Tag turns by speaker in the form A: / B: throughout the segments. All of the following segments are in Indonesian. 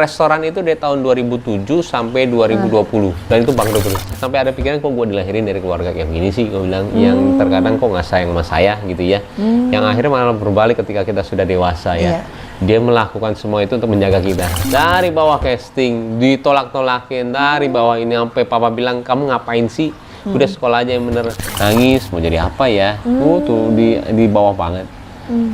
A: Restoran itu dari tahun 2007 sampai 2020 dan itu bangkrut terus. Sampai ada pikiran kok gue dilahirin dari keluarga kayak gini sih, gue bilang yang terkadang kok nggak sayang sama saya gitu ya. Yang akhirnya malah berbalik ketika kita sudah dewasa ya. Dia melakukan semua itu untuk menjaga kita. Dari bawah casting, ditolak-tolakin, dari bawah ini sampai papa bilang kamu ngapain sih? Udah sekolah aja yang bener. Nangis mau jadi apa ya? Tuh di bawah banget.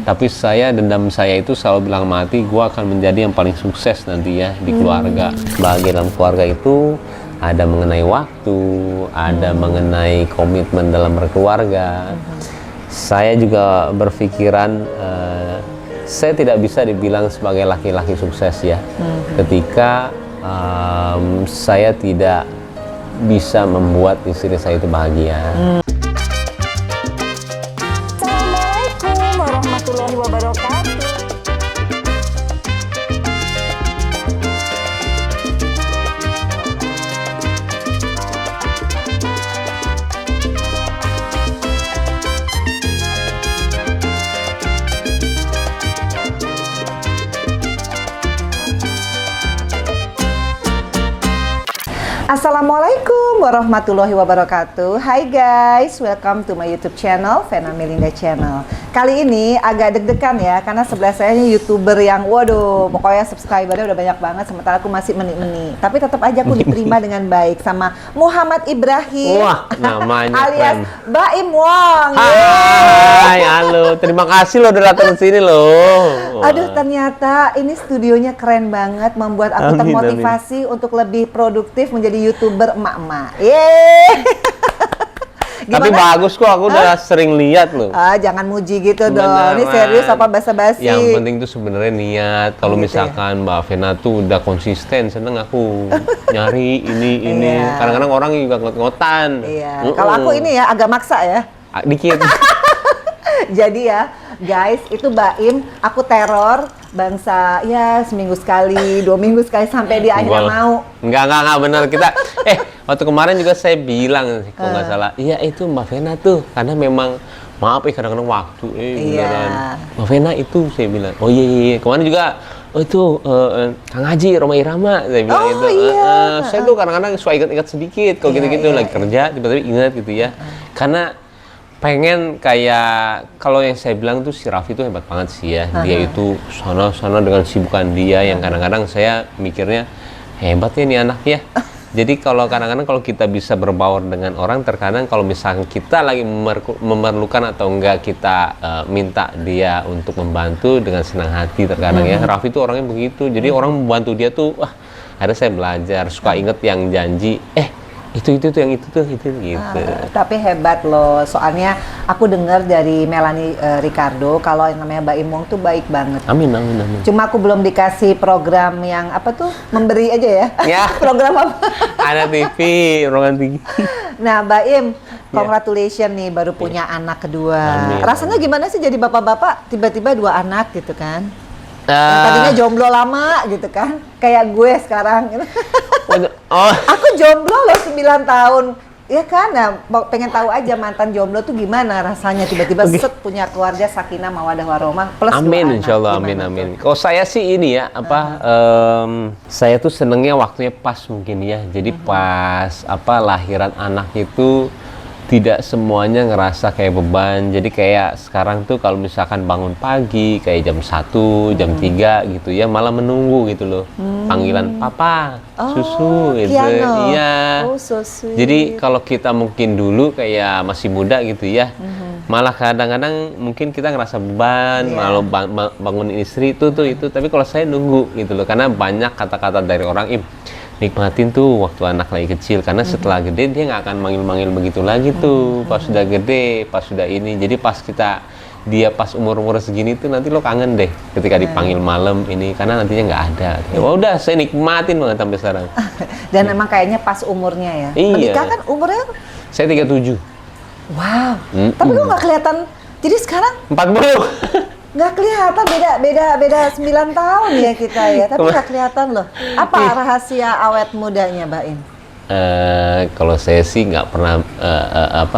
A: Tapi dendam saya itu selalu bilang mati, gue akan menjadi yang paling sukses nanti ya di keluarga. Bagian dalam keluarga itu ada mengenai waktu, ada mengenai komitmen dalam berkeluarga. Saya juga berpikiran saya tidak bisa dibilang sebagai laki-laki sukses ya, ketika saya tidak bisa membuat istri saya itu bahagia.
B: Assalamualaikum warahmatullahi wabarakatuh. Assalamualaikum warahmatullahi wabarakatuh. Hai guys, welcome to my YouTube channel, Vena Melinda Channel. Kali ini agak deg-degan ya, karena sebelah saya ini YouTuber yang waduh, pokoknya subscribernya udah banyak banget, sementara aku masih meni-meni. Tapi tetap aja aku diterima dengan baik sama Muhammad Ibrahim.
A: Wah, namanya
B: alias
A: keren.
B: Baim Wong.
A: Hai, halo, terima kasih lo udah datang ke sini loh.
B: Aduh, ternyata ini studionya keren banget, membuat aku
A: Amin,
B: termotivasi untuk lebih produktif menjadi YouTuber emak-emak. Yeay.
A: Tapi bagus kok, aku udah sering lihat loh.
B: Jangan muji gitu dong. Ini
A: Beneran.
B: serius apa basa-basi?
A: Yang penting tuh sebenarnya niat. Kalau
B: Gitu
A: misalkan Mbak Vena tuh udah konsisten, seneng aku nyari ini.
B: Iya.
A: Kadang-kadang orang juga ngot-ngotan.
B: Iya. Kalau aku ini ya agak maksa ya.
A: Dikit.
B: Jadi ya, guys, itu Baim, aku teror bangsa ya seminggu sekali, 2 minggu sekali sampai dia akhirnya mau.
A: Enggak benar kita. Waktu kemarin juga saya bilang sih, kalau nggak salah, iya itu Mbak Vena tuh, karena memang maaf kadang-kadang waktu, beneran. Mbak Vena itu saya bilang, oh iya. Kemarin juga, oh itu Kang Haji, Roma Irama, saya bilang gitu.
B: Iya.
A: Saya tuh kadang-kadang suka ingat-ingat sedikit, kalau gitu-gitu lagi kerja, tiba-tiba ingat gitu ya. Karena pengen kayak, kalau yang saya bilang tuh si Raffi tuh hebat banget sih ya. Dia itu sana dengan sibukan dia yang kadang-kadang saya mikirnya hebat ya nih anak ya. Jadi kalau kadang-kadang kalau kita bisa berbaur dengan orang, terkadang kalau misalnya kita lagi memerlukan atau enggak kita minta dia untuk membantu dengan senang hati terkadang ya. Raffi tuh orangnya begitu. Jadi orang membantu dia tuh, wah, ada saya belajar suka inget yang janji. Itu yang itu gitu.
B: Tapi hebat loh, soalnya aku dengar dari Melanie Ricardo kalau yang namanya Baim Wong tuh baik banget.
A: Amin.
B: Cuma aku belum dikasih program yang apa tuh, memberi aja ya.
A: Ya.
B: Program apa?
A: Ada TV, ruangan tinggi.
B: Nah, Baim, congratulations nih baru punya anak kedua.
A: Amin.
B: Rasanya gimana sih jadi bapak-bapak tiba-tiba 2 anak gitu kan? Yang tadinya jomblo lama gitu kan, kayak gue sekarang. Aku jomblo loh 9 tahun, ya kan? Nah, pengen tahu aja mantan jomblo tuh gimana rasanya tiba-tiba set punya keluarga sakinah mawadah warohmah plus 2
A: amin,
B: anak.
A: insyaallah,
B: Gimana
A: amin.
B: tuh?
A: Kalau saya sih ini ya, saya tuh senengnya waktunya pas mungkin ya. Jadi pas lahiran anak itu tidak semuanya ngerasa kayak beban. Jadi kayak sekarang tuh kalau misalkan bangun pagi kayak jam 1, jam 3 gitu ya, malah menunggu gitu loh. Panggilan papa, susu gitu.
B: Kiano.
A: Iya.
B: Oh, so sweet.
A: Jadi kalau kita mungkin dulu kayak masih muda gitu ya, malah kadang-kadang mungkin kita ngerasa beban, malah bangun istri itu. Tapi kalau saya nunggu gitu loh, karena banyak kata-kata dari orang, nikmatin tuh waktu anak lagi kecil, karena setelah gede dia nggak akan manggil-manggil begitu lagi tuh. Pas sudah gede, pas sudah ini, jadi pas pas umur-umur segini tuh nanti lo kangen deh ketika dipanggil malam ini, karena nantinya nggak ada. Wah, udah saya nikmatin banget sampai sekarang.
B: Dan emang kayaknya pas umurnya ya.
A: Iya.
B: Menikah kan umurnya?
A: Saya 37.
B: Wow. Tapi kok nggak kelihatan. Jadi sekarang
A: 40.
B: nggak kelihatan, beda 9 tahun ya kita ya, tapi nggak kelihatan loh. Apa rahasia awet mudanya, Baim?
A: Kalau saya sih nggak pernah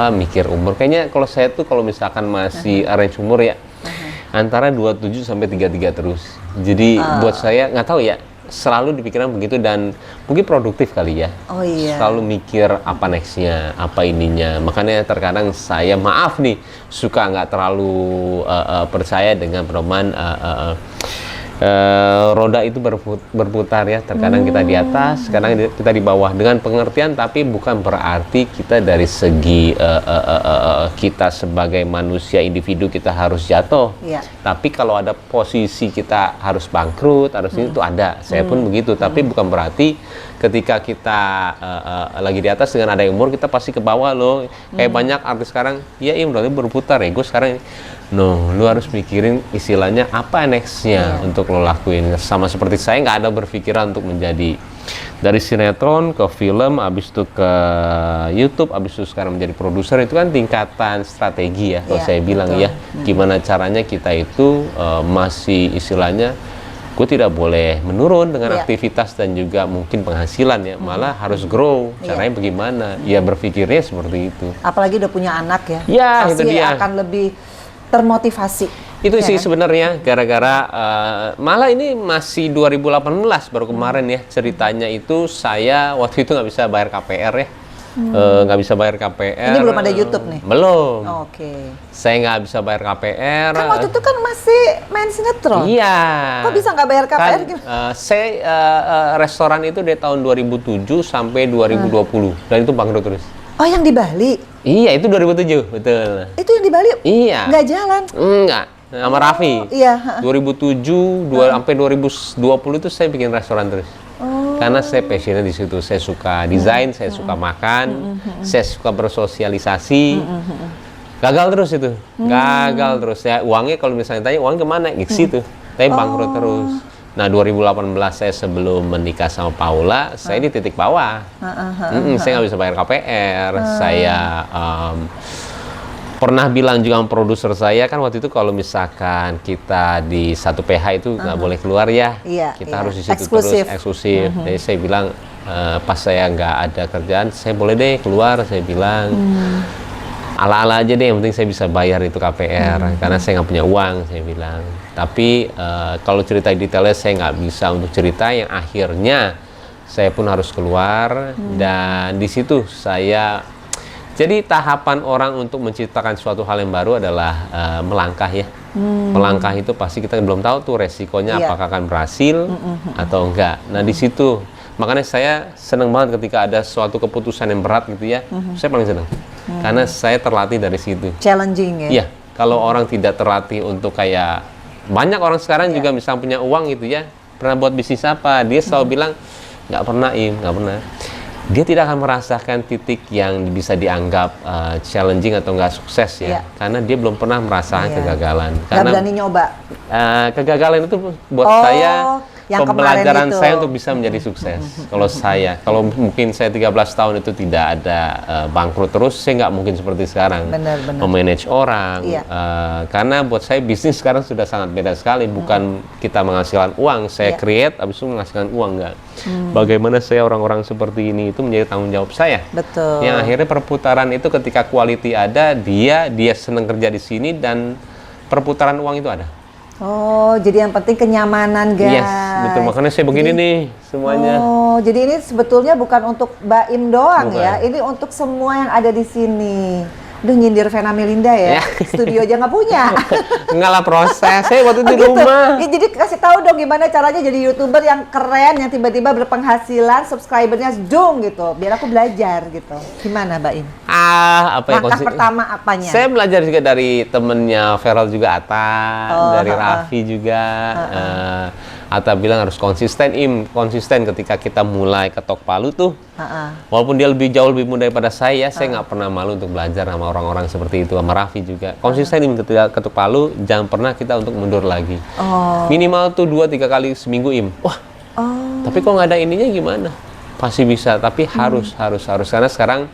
A: mikir umur. Kayaknya kalau saya tuh kalau misalkan masih arrange umur ya, antara 27 sampai 33 terus. Jadi buat saya nggak tahu ya, selalu dipikiran begitu dan mungkin produktif kali ya.
B: Oh iya.
A: Selalu mikir apa nextnya, apa ininya. Makanya terkadang saya maaf nih suka nggak terlalu percaya dengan pedoman roda itu berputar ya. Terkadang kita di atas, kadang kita di bawah dengan pengertian, tapi bukan berarti kita dari segi kita sebagai manusia individu kita harus jatuh.
B: Iya.
A: Tapi kalau ada posisi kita harus bangkrut, harus itu ada. Saya pun begitu. Tapi bukan berarti ketika kita lagi di atas dengan ada umur kita pasti ke bawah loh. Kayak banyak artis sekarang, ya berarti berputar ya. Gue sekarang no, lu harus mikirin istilahnya apa nextnya untuk lo lakuin. Sama seperti saya nggak ada berpikiran untuk menjadi dari sinetron ke film, abis itu ke YouTube, abis itu sekarang menjadi produser. Itu kan tingkatan strategi ya, kalau saya bilang ya. Gimana caranya kita itu masih istilahnya, gue tidak boleh menurun dengan aktivitas dan juga mungkin penghasilan ya, malah harus grow. Caranya bagaimana? Ya berpikirnya seperti itu.
B: Apalagi udah punya anak ya,
A: ya
B: pasti
A: itu dia.
B: akan lebih termotivasi.
A: Itu
B: ya
A: sih
B: kan?
A: sebenarnya gara-gara malah ini masih 2018 baru kemarin ya ceritanya itu. Saya waktu itu nggak bisa bayar KPR ya, nggak bisa bayar KPR.
B: Ini belum ada YouTube nih?
A: Belum.
B: Oke.
A: Saya nggak bisa bayar KPR.
B: Kan waktu itu kan masih main sinetron.
A: Iya.
B: Kok bisa nggak bayar KPR?
A: Kan, saya restoran itu dari tahun 2007 sampai 2020 dan itu bangkrut terus.
B: Oh, yang di Bali?
A: Iya, itu 2007, betul.
B: Itu yang di Bali?
A: Iya.
B: Nggak jalan?
A: Enggak, sama Raffi.
B: Iya.
A: 2007 sampai 2020 itu saya bikin restoran terus. Karena saya passionnya di situ. Saya suka desain, saya suka makan, saya suka bersosialisasi. Gagal terus itu, gagal terus. Ya, uangnya kalau misalnya tanya uang kemana? Ke situ. Tapi bangkrut terus. Nah, 2018 saya sebelum menikah sama Paula, saya di titik bawah. Saya nggak bisa bayar KPR. Saya pernah bilang juga sama produser saya, kan waktu itu kalau misalkan kita di satu PH itu nggak boleh keluar ya. Kita harus di situ terus eksklusif. Jadi saya bilang pas saya nggak ada kerjaan, saya boleh deh keluar. Saya bilang ala-ala aja deh, yang penting saya bisa bayar itu KPR karena saya nggak punya uang, saya bilang. Tapi kalau cerita detailnya saya nggak bisa untuk cerita, yang akhirnya saya pun harus keluar. Dan di situ saya, jadi tahapan orang untuk menciptakan suatu hal yang baru adalah melangkah ya. Melangkah itu pasti kita belum tahu tuh resikonya apakah akan berhasil atau enggak. Nah di situ makanya saya senang banget ketika ada suatu keputusan yang berat gitu ya. Saya paling senang karena saya terlatih dari situ.
B: Challenging ya?
A: Iya, kalau orang tidak terlatih untuk kayak banyak orang sekarang juga misalnya punya uang gitu ya, pernah buat bisnis apa, dia selalu bilang nggak pernah, nggak pernah. Dia tidak akan merasakan titik yang bisa dianggap challenging atau nggak sukses ya, karena dia belum pernah merasakan kegagalan. Karena
B: berani nyoba.
A: Kegagalan itu buat saya
B: yang
A: pembelajaran
B: itu.
A: saya untuk bisa menjadi sukses. Kalau mungkin saya 13 tahun itu tidak ada bangkrut terus, saya nggak mungkin seperti sekarang. Memanage orang. Karena buat saya bisnis sekarang sudah sangat beda sekali. Bukan kita menghasilkan uang, saya create, habis itu menghasilkan uang nggak. Bagaimana saya orang-orang seperti ini itu menjadi tanggung jawab saya.
B: Betul.
A: Yang akhirnya perputaran itu ketika quality ada, dia senang kerja di sini dan perputaran uang itu ada.
B: Oh, jadi yang penting kenyamanan, guys.
A: Yes, betul. Makanya saya begini nih semuanya.
B: Oh, jadi ini sebetulnya bukan untuk Mbak Im doang ya. Ini untuk semua yang ada di sini. Duh, nyindir Vena Melinda ya. Studio aja nggak punya.
A: Enggak lah, proses. Saya waktu itu di rumah.
B: Ya, jadi kasih tahu dong gimana caranya jadi YouTuber yang keren, yang tiba-tiba berpenghasilan, subscribernya zoom gitu. Biar aku belajar gitu. Gimana, Mbak Im?
A: Apa ya?
B: Langkah pertama apanya?
A: Saya belajar juga dari temennya Feral juga, Atta, dari Raffi juga. Atta bilang harus konsisten, konsisten ketika kita mulai ketok palu tuh. Walaupun dia jauh lebih muda daripada saya nggak pernah malu untuk belajar sama orang-orang seperti itu, sama Raffi juga. Konsisten ketika ketok palu, jangan pernah kita untuk mundur lagi. Minimal tuh 2-3 kali seminggu Wah, tapi kok nggak ada ininya gimana? Pasti bisa, tapi harus. Karena sekarang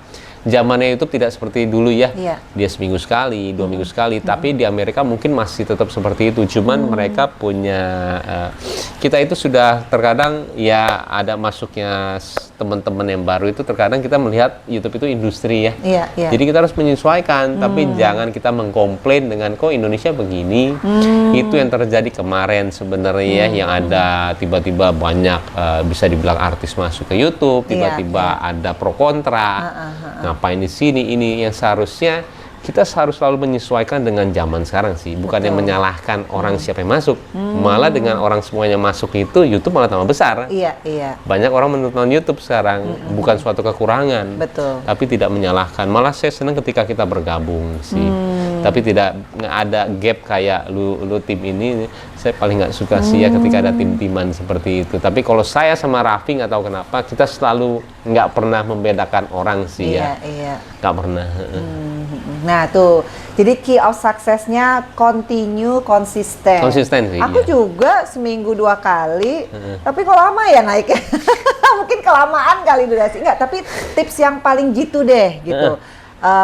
A: zamannya YouTube tidak seperti dulu ya.
B: Iya.
A: Dia seminggu sekali, 2 minggu sekali. Tapi di Amerika mungkin masih tetap seperti itu. Cuman mereka punya kita itu sudah terkadang ya ada masuknya teman-teman yang baru itu terkadang kita melihat YouTube itu industri ya.
B: Iya, iya.
A: Jadi kita harus menyesuaikan. Tapi jangan kita mengkomplain dengan kok Indonesia begini. Itu yang terjadi kemarin sebenarnya yang ada tiba-tiba banyak bisa dibilang artis masuk ke YouTube, tiba-tiba ada pro kontra. Ngapain di sini ini yang seharusnya kita harus selalu menyesuaikan dengan zaman sekarang sih, bukan yang menyalahkan orang siapa yang masuk. Malah dengan orang semuanya masuk itu YouTube malah tambah besar.
B: Iya, iya.
A: Banyak orang menonton YouTube sekarang, bukan suatu kekurangan.
B: Betul.
A: Tapi tidak menyalahkan. Malah saya senang ketika kita bergabung sih. Tapi tidak ada gap kayak lu tim ini. Saya paling nggak suka sih ya ketika ada tim-timan seperti itu. Tapi kalau saya sama Raffi nggak tahu kenapa kita selalu nggak pernah membedakan orang sih ya.
B: Iya.
A: Nggak pernah.
B: Nah tuh, jadi key of success-nya continue, konsisten.
A: Konsisten sih.
B: Aku juga seminggu 2 kali, tapi kok lama ya naiknya? Mungkin kelamaan kali durasi. Enggak, tapi tips yang paling jitu deh gitu.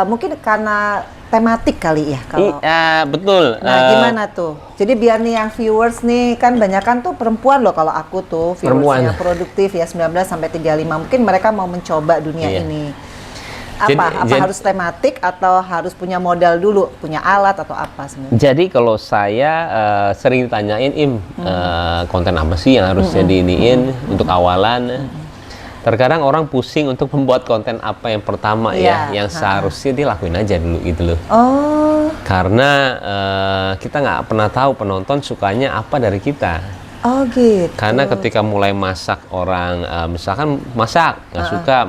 B: Mungkin karena tematik kali ya kalau.
A: Betul.
B: Nah, gimana tuh? Jadi biar nih yang viewers nih kan banyakan tuh perempuan loh kalau aku tuh viewersnya produktif ya 19 sampai 35. Mungkin mereka mau mencoba dunia ini. Apa harus tematik atau harus punya modal dulu, punya alat atau apa sebenarnya?
A: Jadi kalau saya sering ditanyain konten apa sih yang harusnya diiniin untuk awalan. Terkadang orang pusing untuk membuat konten apa yang pertama ya, yang seharusnya dia lakuin aja dulu gitu loh.
B: Oh.
A: Karena kita nggak pernah tahu penonton sukanya apa dari kita.
B: Oh gitu.
A: Karena ketika mulai masak orang, misalkan masak nggak suka,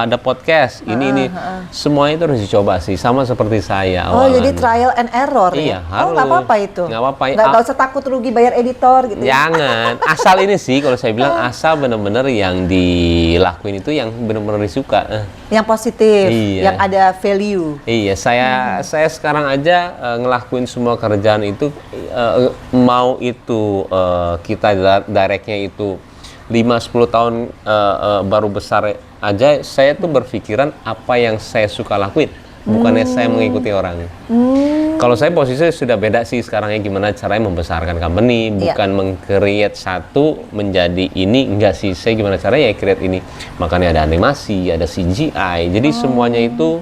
A: ada podcast ini semuanya itu harus dicoba sih, sama seperti saya.
B: Oh jadi trial and error
A: iya,
B: ya?
A: Harus.
B: Oh nggak apa-apa itu?
A: Nggak apa-apa.
B: Nggak usah takut rugi bayar editor gitu.
A: Jangan. Asal ini sih kalau saya bilang asal bener-bener yang dilakuin itu yang bener-bener disuka.
B: Yang positif, yang ada value.
A: Iya, saya sekarang aja ngelakuin semua kerjaan itu mau itu kita directnya itu 5-10 tahun baru besar aja, saya tuh berpikiran apa yang saya suka lakuin, bukannya saya mengikuti orang. Kalau saya posisinya sudah beda sih sekarangnya, gimana caranya membesarkan company, bukan meng-create satu menjadi ini, enggak sih, saya gimana caranya ya create ini. Makanya ada animasi, ada CGI, jadi semuanya itu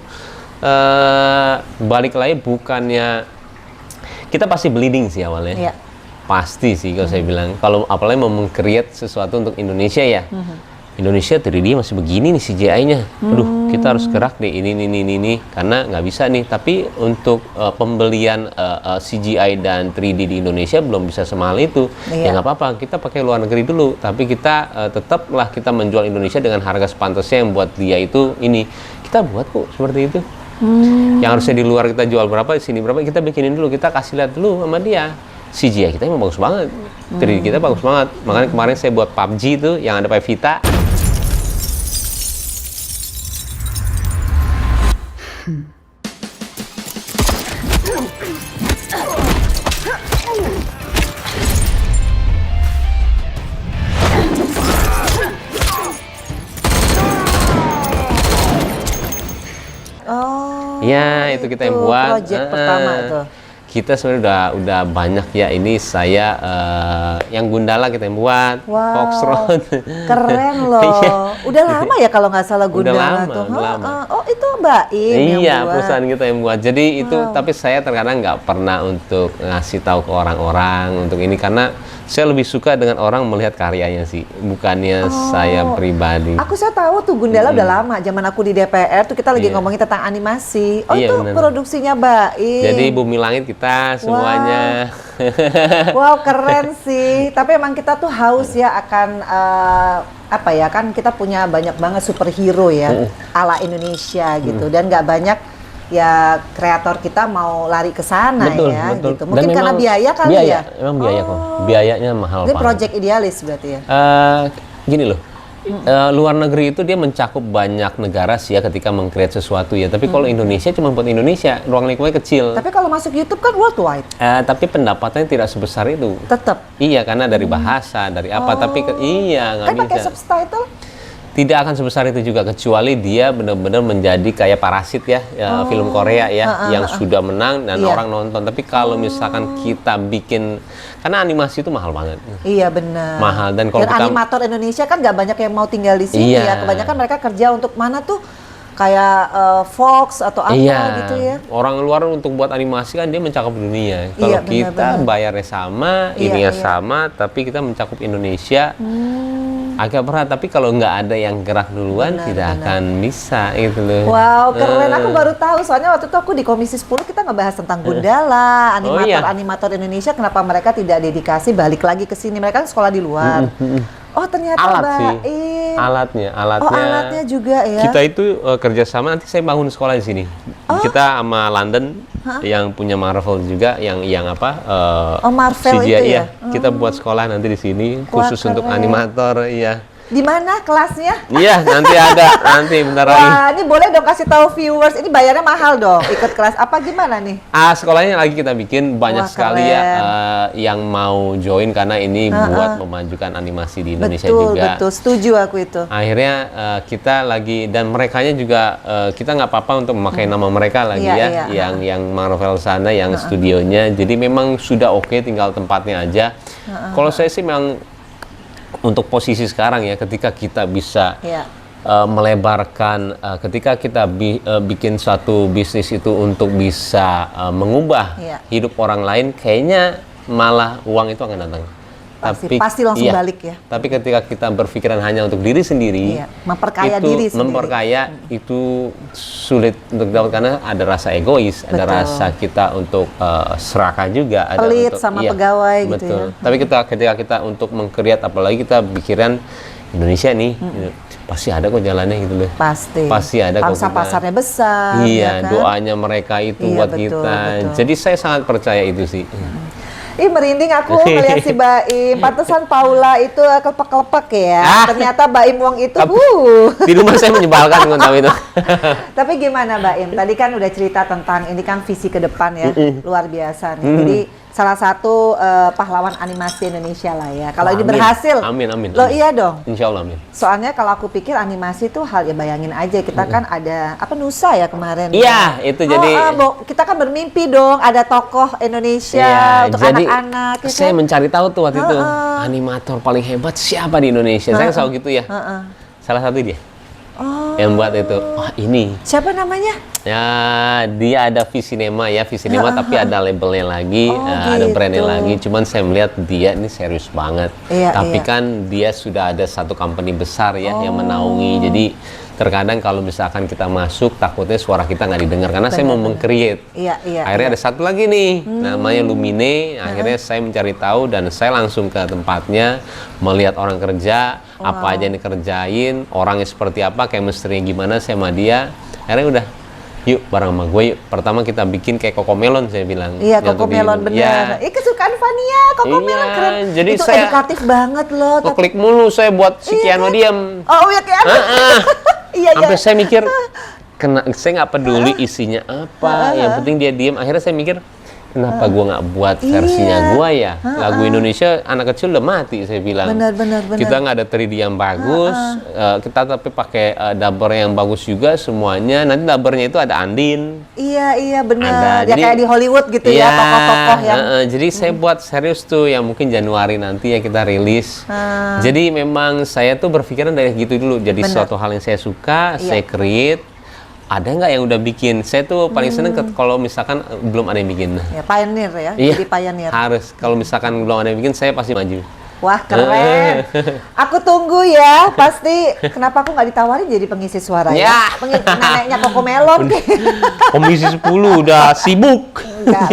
A: balik lagi bukannya kita pasti bleeding sih awalnya. Pasti sih kalau saya bilang, kalau apalagi mau meng-create sesuatu untuk Indonesia ya. Indonesia 3D masih begini nih CGI-nya. Aduh, kita harus gerak deh ini karena nggak bisa nih. Tapi untuk pembelian CGI dan 3D di Indonesia belum bisa semahal itu. Ya nggak apa-apa, kita pakai luar negeri dulu. Tapi kita tetaplah kita menjual Indonesia dengan harga sepantasnya yang buat dia itu ini. Kita buat kok seperti itu. Yang harusnya di luar kita jual berapa, di sini berapa, kita bikinin dulu, kita kasih lihat dulu sama dia. CGI kita emang bagus banget, 3D kita bagus banget. Makanya kemarin saya buat PUBG itu yang ada pakai Vita. Ya, itu kita yang buat.
B: Project pertama itu.
A: Kita sebenarnya udah banyak ya, ini saya yang Gundala kita yang buat.
B: Wow,
A: Foxtrot.
B: Keren loh. Udah lama ya kalau nggak salah Gundala tuh.
A: Udah lama.
B: Oh itu Mbak Im yang buat.
A: Perusahaan kita yang buat. Jadi itu, tapi saya terkadang nggak pernah untuk ngasih tahu ke orang-orang untuk ini, karena saya lebih suka dengan orang melihat karyanya sih, bukannya saya pribadi.
B: Saya tahu tuh Gundala udah lama, zaman aku di DPR tuh kita lagi ngomongin tentang animasi. Oh itu bener. Produksinya Mbak Im.
A: Jadi Bumi Langit kita semuanya.
B: Wow, keren sih. Tapi emang kita tuh haus ya akan apa ya, kan kita punya banyak banget superhero ya ala Indonesia gitu, dan nggak banyak ya kreator kita mau lari ke sana ya gitu. Mungkin karena biaya kali ya.
A: Emang biaya kok. Biayanya mahal.
B: Ini project idealis berarti ya.
A: Gini loh. Luar negeri itu dia mencakup banyak negara sih ya ketika meng-create sesuatu ya. Tapi kalau Indonesia cuma buat Indonesia, ruang lingkupnya kecil.
B: Tapi kalau masuk YouTube kan worldwide.
A: Tapi pendapatannya tidak sebesar itu.
B: Tetap.
A: Iya, karena dari bahasa, dari apa. Tapi nggak
B: kan
A: bisa.
B: pakai subtitle?
A: tidak akan sebesar itu juga, kecuali dia benar-benar menjadi kayak Parasit ya, film Korea ya, yang sudah menang dan orang nonton. Tapi kalau misalkan kita bikin, karena animasi itu mahal banget.
B: Iya benar.
A: Mahal, dan kalau kita
B: animator Indonesia kan nggak banyak yang mau tinggal di sini ya. Kebanyakan mereka kerja untuk mana tuh? Kayak Fox atau apa gitu ya.
A: Orang luar untuk buat animasi kan dia mencakup dunia. Kalau kita bayarnya sama, ininya sama, tapi kita mencakup Indonesia. Agak berat, tapi kalau nggak ada yang gerak duluan tidak akan bisa gitu loh.
B: Wow, keren. Aku baru tahu, soalnya waktu itu aku di Komisi 10 kita ngebahas tentang Gundala, animator Indonesia, kenapa mereka tidak dedikasi balik lagi ke sini. Mereka kan sekolah di luar. Oh ternyata
A: alatnya
B: alatnya juga ya.
A: Kita itu kerjasama, nanti saya bangun sekolah di sini. Kita sama London yang punya Marvel juga, yang
B: Marvel
A: CGI,
B: itu ya.
A: Kita buat sekolah nanti di sini khusus untuk animator,
B: Di mana kelasnya?
A: Iya, nanti ada, nanti bentar lagi.
B: Wah, ini boleh dong kasih tahu viewers, ini bayarnya mahal dong, ikut kelas apa gimana nih?
A: Sekolahnya lagi kita bikin, banyak sekali ya yang mau join karena ini buat memajukan animasi di Indonesia juga.
B: Betul, setuju aku itu.
A: Akhirnya kita lagi, dan merekanya juga kita nggak apa-apa untuk memakai nama mereka lagi yang Marvel sana, yang studionya. Jadi memang sudah oke, tinggal tempatnya aja. Kalau saya sih memang untuk posisi sekarang ya, ketika kita bisa melebarkan, ketika kita bikin suatu bisnis itu untuk bisa mengubah hidup orang lain, kayaknya malah uang itu akan datang.
B: Pasti langsung balik ya.
A: Tapi ketika kita berpikiran hanya untuk diri sendiri,
B: memperkaya diri sendiri.
A: Memperkaya itu sulit untuk dapat, karena ada rasa egois, ada rasa kita untuk serakah juga, ada
B: pelit
A: untuk,
B: sama pegawai gitu ya.
A: Tapi ketika kita untuk mengkreat, apalagi kita pikiran Indonesia nih, pasti ada kok jalannya gitu loh. Pasti ada kok.
B: Pasarnya besar.
A: Iya, kan? Doanya mereka itu buat kita. Jadi saya sangat percaya itu sih.
B: Ih, merinding aku melihat si Baim. Pantesan Paula itu kelepek-kelepek ya. Ternyata Baim Wong itu
A: di rumah saya menyebalkan dengan tahu itu.
B: Tapi gimana Baim? Tadi kan udah cerita tentang ini kan visi ke depan ya. Luar biasa nih. Jadi salah satu pahlawan animasi Indonesia lah ya. Kalau ini berhasil.
A: Amin.
B: Loh iya dong.
A: Insya Allah amin.
B: Soalnya kalau aku pikir animasi itu hal ya, bayangin aja kita kan ada Nusa ya kemarin.
A: Iya, itu jadi
B: kita kan bermimpi dong ada tokoh Indonesia untuk anak-anak.
A: Saya mencari tahu tuh waktu itu animator paling hebat siapa di Indonesia. Saya selalu gitu ya. Salah satu dia. Yang buat itu. Wah, ini.
B: Siapa namanya?
A: Ya, dia ada Visinema ya, Visinema, tapi ada labelnya lagi, ada brandnya lagi. Cuman saya melihat dia ini serius banget. Tapi kan dia sudah ada satu company besar ya yang menaungi. Jadi terkadang kalau misalkan kita masuk, takutnya suara kita nggak didengar karena saya mau meng-create. Akhirnya ada satu lagi nih, namanya Lumine. Akhirnya saya mencari tahu dan saya langsung ke tempatnya, melihat orang kerja, apa aja yang dikerjain, orangnya seperti apa, chemistry-nya gimana sama dia. Akhirnya udah, yuk bareng sama gue yuk. Pertama kita bikin kayak Cocomelon, saya bilang.
B: Iya, Cocomelon bener. Kesukaan Fania, Cocomelon keren.
A: Jadi
B: itu
A: saya
B: edukatif banget loh.
A: Klik mulu saya buat si Keanu Diem.
B: Oh iya Keanu.
A: Sampai saya mikir, saya nggak peduli isinya apa, yang penting dia diem. Akhirnya saya mikir, kenapa gue nggak buat versinya gue ya? Lagu Indonesia anak kecil udah mati, saya bilang.
B: Benar.
A: Kita nggak ada 3D yang bagus, kita tapi pakai dubber yang bagus juga semuanya. Nanti dubbernya itu ada Andin.
B: Iya benar. Ya kayak di Hollywood gitu ya, tokoh-tokoh yang.
A: Jadi saya buat serius tuh, yang mungkin Januari nanti ya kita rilis. Jadi memang saya tuh berpikiran dari gitu dulu. Jadi suatu hal yang saya suka, saya create. Ada nggak yang udah bikin? Saya tuh paling seneng kalau misalkan belum ada yang bikin.
B: Ya, pioneer ya, jadi pioneer.
A: Harus. Kalau misalkan belum ada yang bikin, saya pasti maju.
B: Wah, keren. Aku tunggu ya, pasti. Kenapa aku nggak ditawarin jadi pengisi suara ya? Neneknya Cocomelon.
A: Komisi 10 udah sibuk.
B: Enggak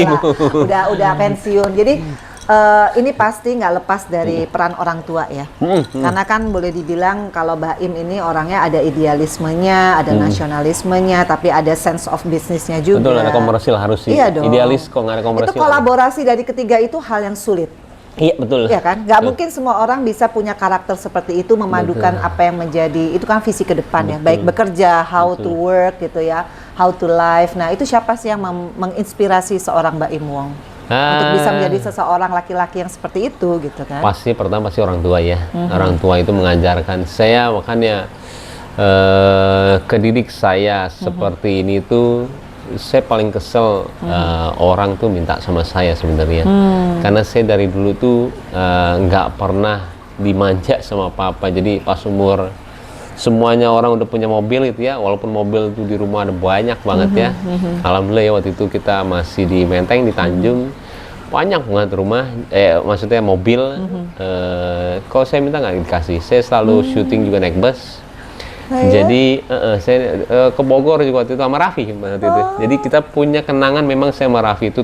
B: lah, udah pensiun. Jadi ini pasti nggak lepas dari peran orang tua ya. Karena kan boleh dibilang kalau Baim ini orangnya ada idealismenya, ada nasionalismenya, tapi ada sense of businessnya juga.
A: Betul, ada komersil harus sih.
B: Iya dong.
A: Idealis kok nggak ada komersil.
B: Itu kolaborasi dari ketiga itu hal yang sulit.
A: Iya betul.
B: Iya kan, nggak mungkin semua orang bisa punya karakter seperti itu, memadukan apa yang menjadi itu kan visi ke depan ya, baik bekerja, how to work gitu ya, how to live. Nah itu siapa sih yang menginspirasi seorang Baim Wong? untuk bisa menjadi seseorang laki-laki yang seperti itu gitu kan?
A: Pasti pertama pasti orang tua ya. Orang tua itu mengajarkan saya, makanya kedidik saya seperti ini tuh. Saya paling kesel orang tuh minta sama saya sebenarnya, karena saya dari dulu tuh nggak pernah dimanja sama papa. Jadi pas umur semuanya orang udah punya mobil gitu ya, walaupun mobil tuh di rumah ada banyak banget ya. Alhamdulillah ya, waktu itu kita masih di Menteng, di Tanjung, banyak banget rumah, maksudnya mobil. Kalau saya minta nggak dikasih, saya selalu syuting juga naik bus. Jadi saya ke Bogor juga waktu itu sama Raffi waktu itu. Jadi kita punya kenangan, memang saya sama Raffi itu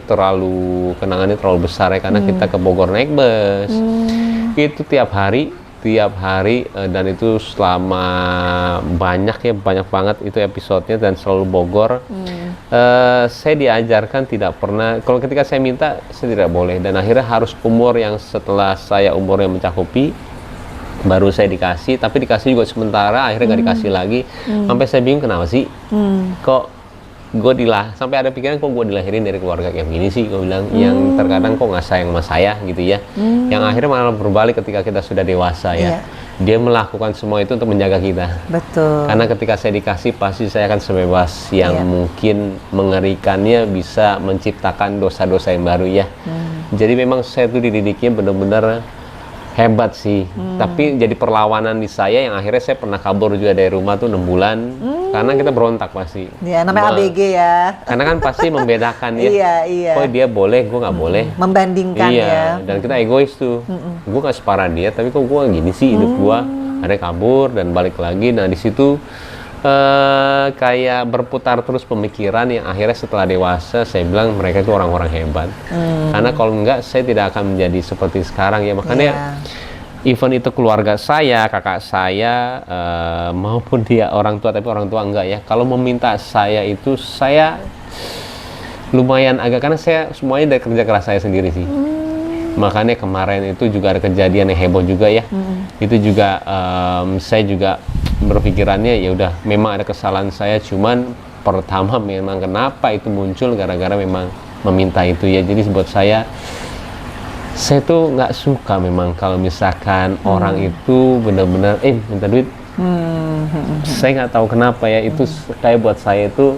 A: kenangannya terlalu besar ya, karena kita ke Bogor naik bus. Itu tiap hari dan itu selama banyak banget itu episodenya, dan selalu Bogor. Saya diajarkan tidak pernah, kalau ketika saya minta saya tidak boleh, dan akhirnya harus umur yang setelah saya umurnya mencakupi baru saya dikasih, tapi dikasih juga sementara, akhirnya nggak dikasih lagi. Sampai saya bingung, kenapa sih kok gue sampai ada pikiran kok gue dilahirin dari keluarga kayak gini sih, gue bilang, yang terkadang kok nggak sayang sama saya gitu ya. Yang akhirnya malah berbalik ketika kita sudah dewasa ya. Dia melakukan semua itu untuk menjaga kita.
B: Betul.
A: Karena ketika saya dikasih, pasti saya akan sebebas yang mungkin mengerikannya bisa menciptakan dosa-dosa yang baru ya. Jadi memang saya tuh dididiknya benar-benar hebat sih. Tapi jadi perlawanan di saya, yang akhirnya saya pernah kabur juga dari rumah tuh 6 bulan. Karena kita berontak pasti.
B: Ya, namanya ABG ya.
A: Karena kan pasti membedakan ya.
B: Iya.
A: Oh dia boleh, gue nggak boleh.
B: Membandingkan ya.
A: Dan kita egois tuh. Gue nggak separah dia, tapi kok gue gini sih hidup gue. Ada kabur dan balik lagi. Nah di situ kayak berputar terus pemikiran, yang akhirnya setelah dewasa saya bilang mereka itu orang-orang hebat. Karena kalau enggak saya tidak akan menjadi seperti sekarang ya. Makanya even itu keluarga saya, kakak saya, maupun dia orang tua, tapi orang tua enggak ya. Kalau meminta saya itu, saya lumayan agak, karena saya semuanya dari kerja keras saya sendiri sih. Makanya kemarin itu juga ada kejadian yang heboh juga ya. Itu juga saya juga berpikirannya ya udah, memang ada kesalahan saya, cuman pertama memang kenapa itu muncul gara-gara memang meminta itu ya. Jadi buat saya tuh nggak suka memang kalau misalkan orang itu benar-benar minta duit. Saya nggak tahu kenapa ya, itu kayak buat saya itu,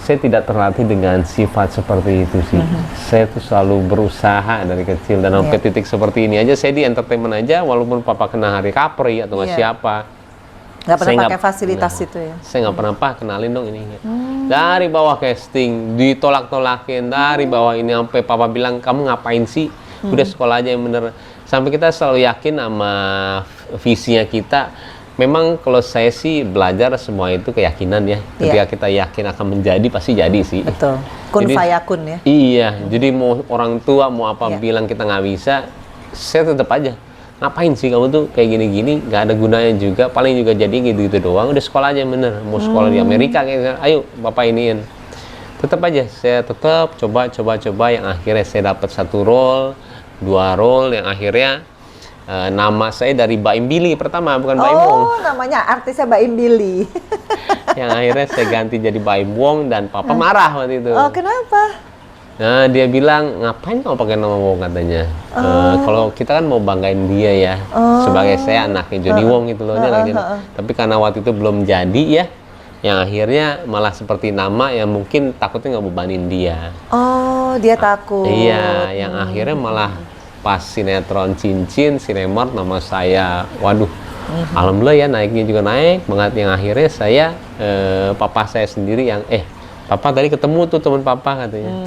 A: saya tidak terlatih dengan sifat seperti itu sih. Saya tuh selalu berusaha dari kecil, dan sampai titik seperti ini aja saya di entertainment aja, walaupun papa kena hari Kapri atau nggak siapa.
B: Nggak pernah pakai fasilitas itu ya?
A: Saya nggak pernah, kenalin dong ini. Dari bawah casting, ditolak-tolakin, dari bawah ini sampai papa bilang, kamu ngapain sih? Udah sekolah aja yang bener. Sampai kita selalu yakin sama visinya kita. Memang kalau saya sih belajar semua itu keyakinan ya. Ketika kita yakin akan menjadi, pasti jadi sih.
B: Betul. Kun fayakun ya?
A: Iya, jadi mau orang tua mau apa bilang kita nggak bisa, saya tetap aja. Ngapain sih kamu tuh kayak gini-gini, nggak ada gunanya juga, paling juga jadi gitu-gitu doang. Udah sekolah aja yang bener, mau sekolah di Amerika kayak, ayo bapak iniin. Tetap aja saya tetap coba, yang akhirnya saya dapat 1 role, 2 role, yang akhirnya nama saya dari Baim Billy pertama, bukan Baim Wong.
B: Oh, namanya artisnya Baim Billy.
A: Yang akhirnya saya ganti jadi Baim Wong, dan papa marah waktu itu.
B: Oh, kenapa?
A: Nah, dia bilang, ngapain kamu pakai nama Wong katanya? Kalau kita kan mau banggain dia ya, sebagai saya anaknya Jody Wong gitu loh. Tapi karena waktu itu belum jadi ya, yang akhirnya malah seperti nama yang mungkin takutnya nggak bebanin dia.
B: Oh, dia takut.
A: Iya, yang akhirnya malah pas sinetron Cincin, Sinemart, nama saya, waduh, alhamdulillah ya naiknya juga naik banget. Yang akhirnya saya, papa saya sendiri yang, papa tadi ketemu tuh teman papa katanya.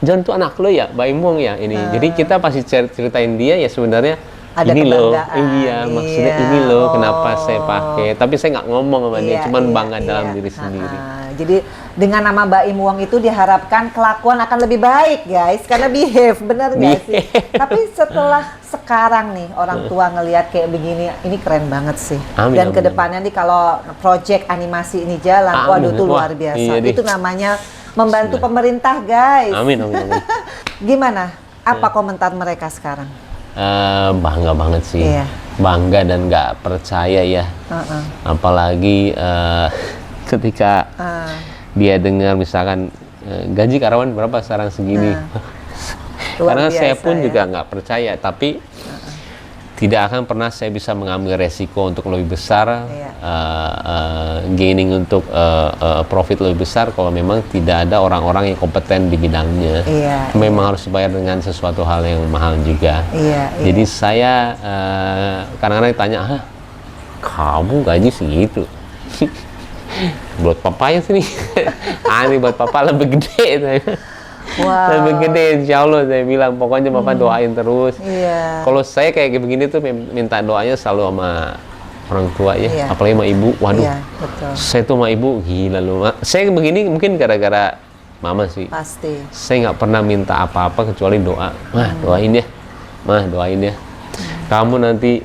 A: John tuh anak lo ya, Baim Wong ya ini. Jadi kita pasti ceritain dia ya sebenarnya.
B: Ada
A: ini loh,
B: kebanggaan.
A: maksudnya ini loh kenapa saya pakai. Tapi saya nggak ngomong sama dia, cuman bangga dalam diri sendiri.
B: Jadi dengan nama Baim Wong itu diharapkan kelakuan akan lebih baik guys, karena behave, benar nggak sih? Tapi setelah sekarang nih orang tua ngelihat kayak begini, ini keren banget sih.
A: Amin,
B: dan
A: amin.
B: kedepannya nih kalau project animasi ini jalan, waduh tuh luar biasa.
A: Iya
B: itu namanya membantu pemerintah guys.
A: Amin.
B: Gimana? Apa komentar mereka sekarang?
A: Bangga banget sih, bangga dan nggak percaya ya. Apalagi ketika dia dengar misalkan gaji karyawan berapa sekarang segini.
B: Luar
A: Karena saya
B: biasa,
A: pun
B: ya.
A: juga nggak percaya, tapi tidak akan pernah saya bisa mengambil resiko untuk lebih besar,
B: Iya.
A: gaining untuk profit lebih besar kalau memang tidak ada orang-orang yang kompeten di bidangnya.
B: Iya,
A: Memang harus dibayar dengan sesuatu hal yang mahal juga.
B: Iya,
A: Jadi saya kadang-kadang ditanya, "Hah, kamu gaji segitu?" Buat papanya sih nih. Aneh, buat papa lebih gede.
B: Wow.
A: Lebih gede, insya Allah saya bilang. Pokoknya Bapak doain terus.
B: Iya.
A: Kalau saya kayak begini tuh minta doanya selalu sama orang tua ya.
B: Iya.
A: Apalagi sama ibu. Waduh,
B: Iya, betul.
A: saya tuh sama ibu gila loh. Saya begini mungkin gara-gara mama sih.
B: Pasti.
A: Saya nggak pernah minta apa-apa kecuali doa. Mah doain ya. Mah doain ya. Kamu nanti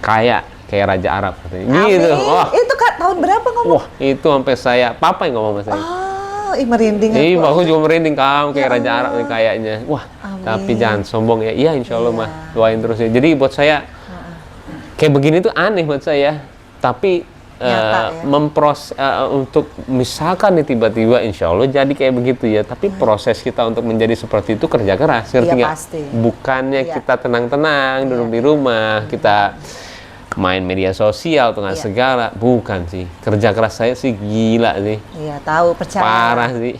A: kayak Raja Arab katanya. Gitu.
B: Amin.
A: Wah,
B: Itu Kak tahun berapa ngomong?
A: wah, itu sampai papa yang ngomong sama saya.
B: Oh, merinding
A: Iya,
B: aku.
A: aku juga merinding, kamu kayak
B: Ya
A: Raja Arab nih kayaknya. Wah,
B: Amin.
A: tapi jangan sombong ya. Iya, insya Allah
B: Iya.
A: mah doain terus ya. Jadi buat saya kayak begini tuh aneh buat saya. Tapi
B: Nyata, ya.
A: untuk misalkan nih tiba-tiba insya Allah jadi kayak begitu ya. Tapi proses kita untuk menjadi seperti itu kerja keras, ngerti
B: Iya,
A: nggak?
B: pasti.
A: Bukannya
B: Iya.
A: kita tenang-tenang duduk
B: Iya.
A: di rumah, kita main media sosial dengan
B: Iya.
A: segala. Bukan sih. Kerja keras saya sih gila sih.
B: Iya, tahu, percaya.
A: Parah sih.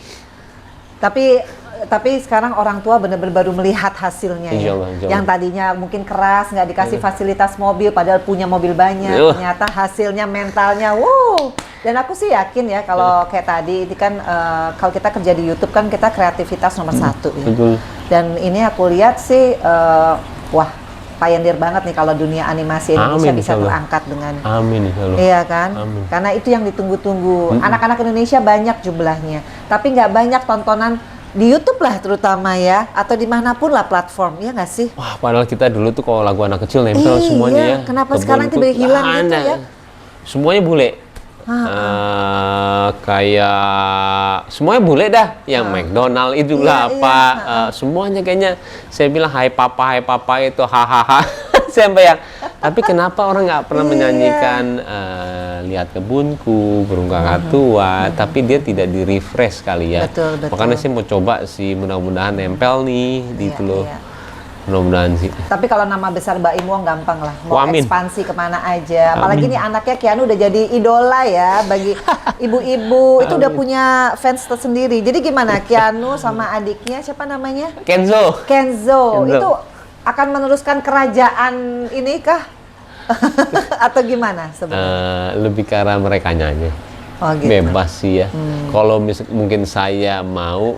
B: Tapi sekarang orang tua benar-benar baru melihat hasilnya
A: Insya
B: ya.
A: Allah, insya Allah.
B: Yang tadinya mungkin keras, nggak dikasih fasilitas mobil, padahal punya mobil banyak.
A: Yuh.
B: Ternyata hasilnya, mentalnya, wow. Dan aku sih yakin ya kalau kayak tadi, itu kan kalau kita kerja di YouTube kan kita kreativitas nomor satu ya.
A: Betul.
B: Dan ini aku lihat sih, wah, pioneer banget nih kalau dunia animasi Indonesia
A: Amin,
B: bisa
A: insya Allah.
B: terangkat dengan
A: Amin insya Allah.
B: iya kan?
A: Amin.
B: Karena itu yang ditunggu-tunggu. Anak-anak Indonesia banyak jumlahnya, tapi nggak banyak tontonan di YouTube lah terutama ya, atau dimanapun lah platform, ya nggak sih?
A: Wah, padahal kita dulu tuh kalau lagu anak kecil nempel semuanya ya.
B: Kenapa
A: Kebun
B: sekarang
A: tuh
B: tiba-tiba hilang
A: nggak
B: gitu
A: ada.
B: ya?
A: Semuanya bule. Kayak semuanya bule dah. Yang McDonald itulah
B: Iya,
A: apa. Semuanya kayaknya saya bilang hai papa itu hahaha. Sampai yang tapi kenapa orang nggak pernah
B: Iya.
A: menyanyikan lihat kebunku burung kakak tua, tapi dia tidak di refresh kali ya.
B: Betul, betul.
A: Makanya saya mau coba sih, mudah-mudahan nempel nih di
B: Iya,
A: itu loh.
B: iya.
A: Mudah-mudahan sih.
B: Tapi kalau nama besar Mbak Im Wong gampang lah, mau
A: Oh, amin.
B: ekspansi kemana aja. Apalagi
A: Amin.
B: nih anaknya Keanu udah jadi idola ya bagi ibu-ibu. Itu udah punya fans tersendiri. Jadi gimana Keanu sama adiknya siapa namanya?
A: Kenzo.
B: Kenzo.
A: Kenzo.
B: Itu akan meneruskan kerajaan ini kah? Atau gimana sebenarnya?
A: Lebih ke arah mereka nyanyi.
B: Oh gitu.
A: Bebas sih ya. Kalau mungkin saya mau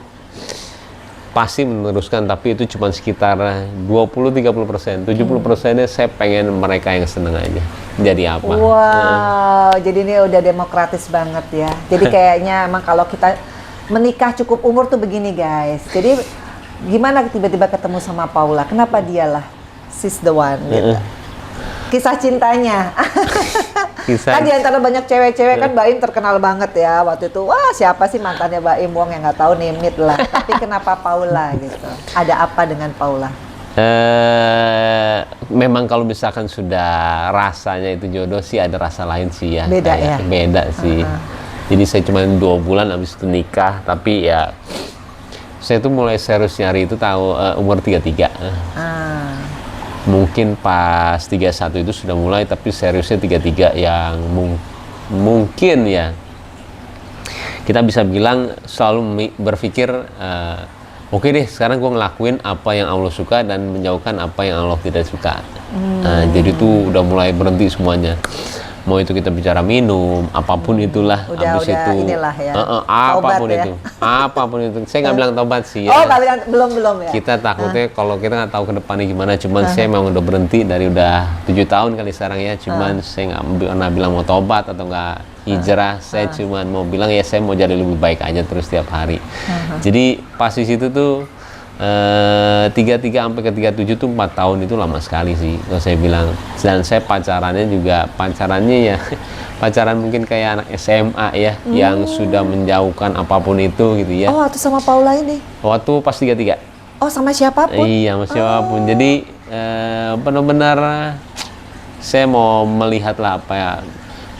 A: pasti meneruskan, tapi itu cuma sekitar 20-30%. 70%-nya saya pengen mereka yang seneng aja. Jadi apa?
B: Wow, jadi ini udah demokratis banget ya. Jadi kayaknya emang kalau kita menikah cukup umur tuh begini guys. Jadi gimana tiba-tiba ketemu sama Paula? Kenapa dialah she's the one gitu. Kisah cintanya.
A: Kisah.
B: Kan di antara banyak cewek-cewek kan Mbak Im terkenal banget ya waktu itu. Wah, siapa sih mantannya Mbak Im Wong yang nggak tahu, nimit lah. Tapi kenapa Paula gitu? Ada apa dengan Paula?
A: Memang kalau misalkan sudah rasanya itu jodoh sih, ada rasa lain sih ya.
B: Beda
A: Kayak
B: ya?
A: Beda sih. Jadi saya cuma 2 bulan habis itu nikah, tapi ya saya tuh mulai serius nyari itu tahu umur 33.
B: Ah,
A: Mungkin pas 31 itu sudah mulai, tapi seriusnya 33 yang mungkin ya kita bisa bilang selalu berpikir oke deh, sekarang gue ngelakuin apa yang Allah suka dan menjauhkan apa yang Allah tidak suka. Jadi tuh udah mulai berhenti semuanya. Mau itu kita bicara minum, apapun itulah.
B: Udah inilah ya.
A: Apapun
B: Taubat ya.
A: itu, apapun itu. Saya nggak bilang tobat sih.
B: Oh,
A: Ya.
B: kalian belum ya?
A: Kita takutnya kalau kita nggak tahu ke depannya gimana. Cuman saya memang udah berhenti dari udah 7 tahun kali sekarang ya. Cuman saya nggak pernah bilang mau tobat atau nggak hijrah. Saya cuman mau bilang ya saya mau jadi lebih baik aja terus setiap hari. Jadi pas di situ tuh 33 sampai ke 37 tuh 4 tahun itu lama sekali sih kalau saya bilang. Dan saya pacarannya ya pacaran mungkin kayak anak SMA ya, yang sudah menjauhkan apapun itu gitu ya.
B: Oh, waktu sama Paula ini?
A: Waktu pas 33.
B: Oh, sama siapapun?
A: Iya, sama siapapun. Jadi benar-benar saya mau melihat lah apa ya.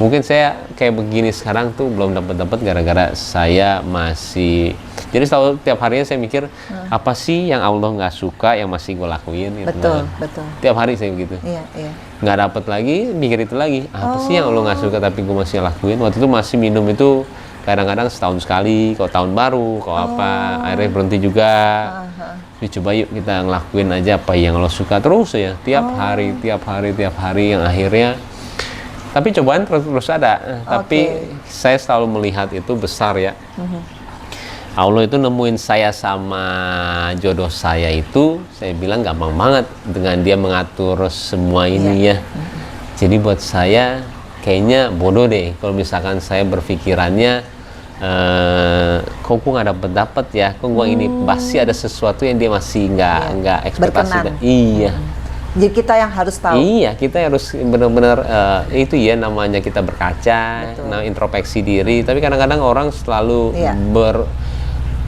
A: Mungkin saya kayak begini sekarang tuh belum dapat gara-gara saya masih, jadi selalu tiap harinya saya mikir apa sih yang Allah nggak suka yang masih gue lakuin gitu.
B: Betul, betul.
A: Tiap hari saya begitu.
B: Iya, iya.
A: Nggak dapat lagi, mikir itu lagi. Apa sih yang Allah nggak suka tapi gue masih lakuin? Waktu itu masih minum itu kadang-kadang setahun sekali, kalau tahun baru, kalau apa, akhirnya berhenti juga. Coba yuk kita ngelakuin aja apa yang Allah suka terus ya, tiap hari, yang akhirnya. Tapi cobaan terus ada. Tapi saya selalu melihat itu besar ya. Allah itu nemuin saya sama jodoh saya itu, saya bilang gampang banget dengan dia mengatur semua ini ya. Jadi buat saya kayaknya bodoh deh kalau misalkan saya berpikirannya kok gue nggak dapet ya, kok gue ini pasti ada sesuatu yang dia masih nggak ekspektasi. Iya.
B: Jadi kita yang harus tahu.
A: Iya, kita harus benar-benar itu ya namanya kita berkaca, introspeksi diri. Tapi kadang-kadang orang selalu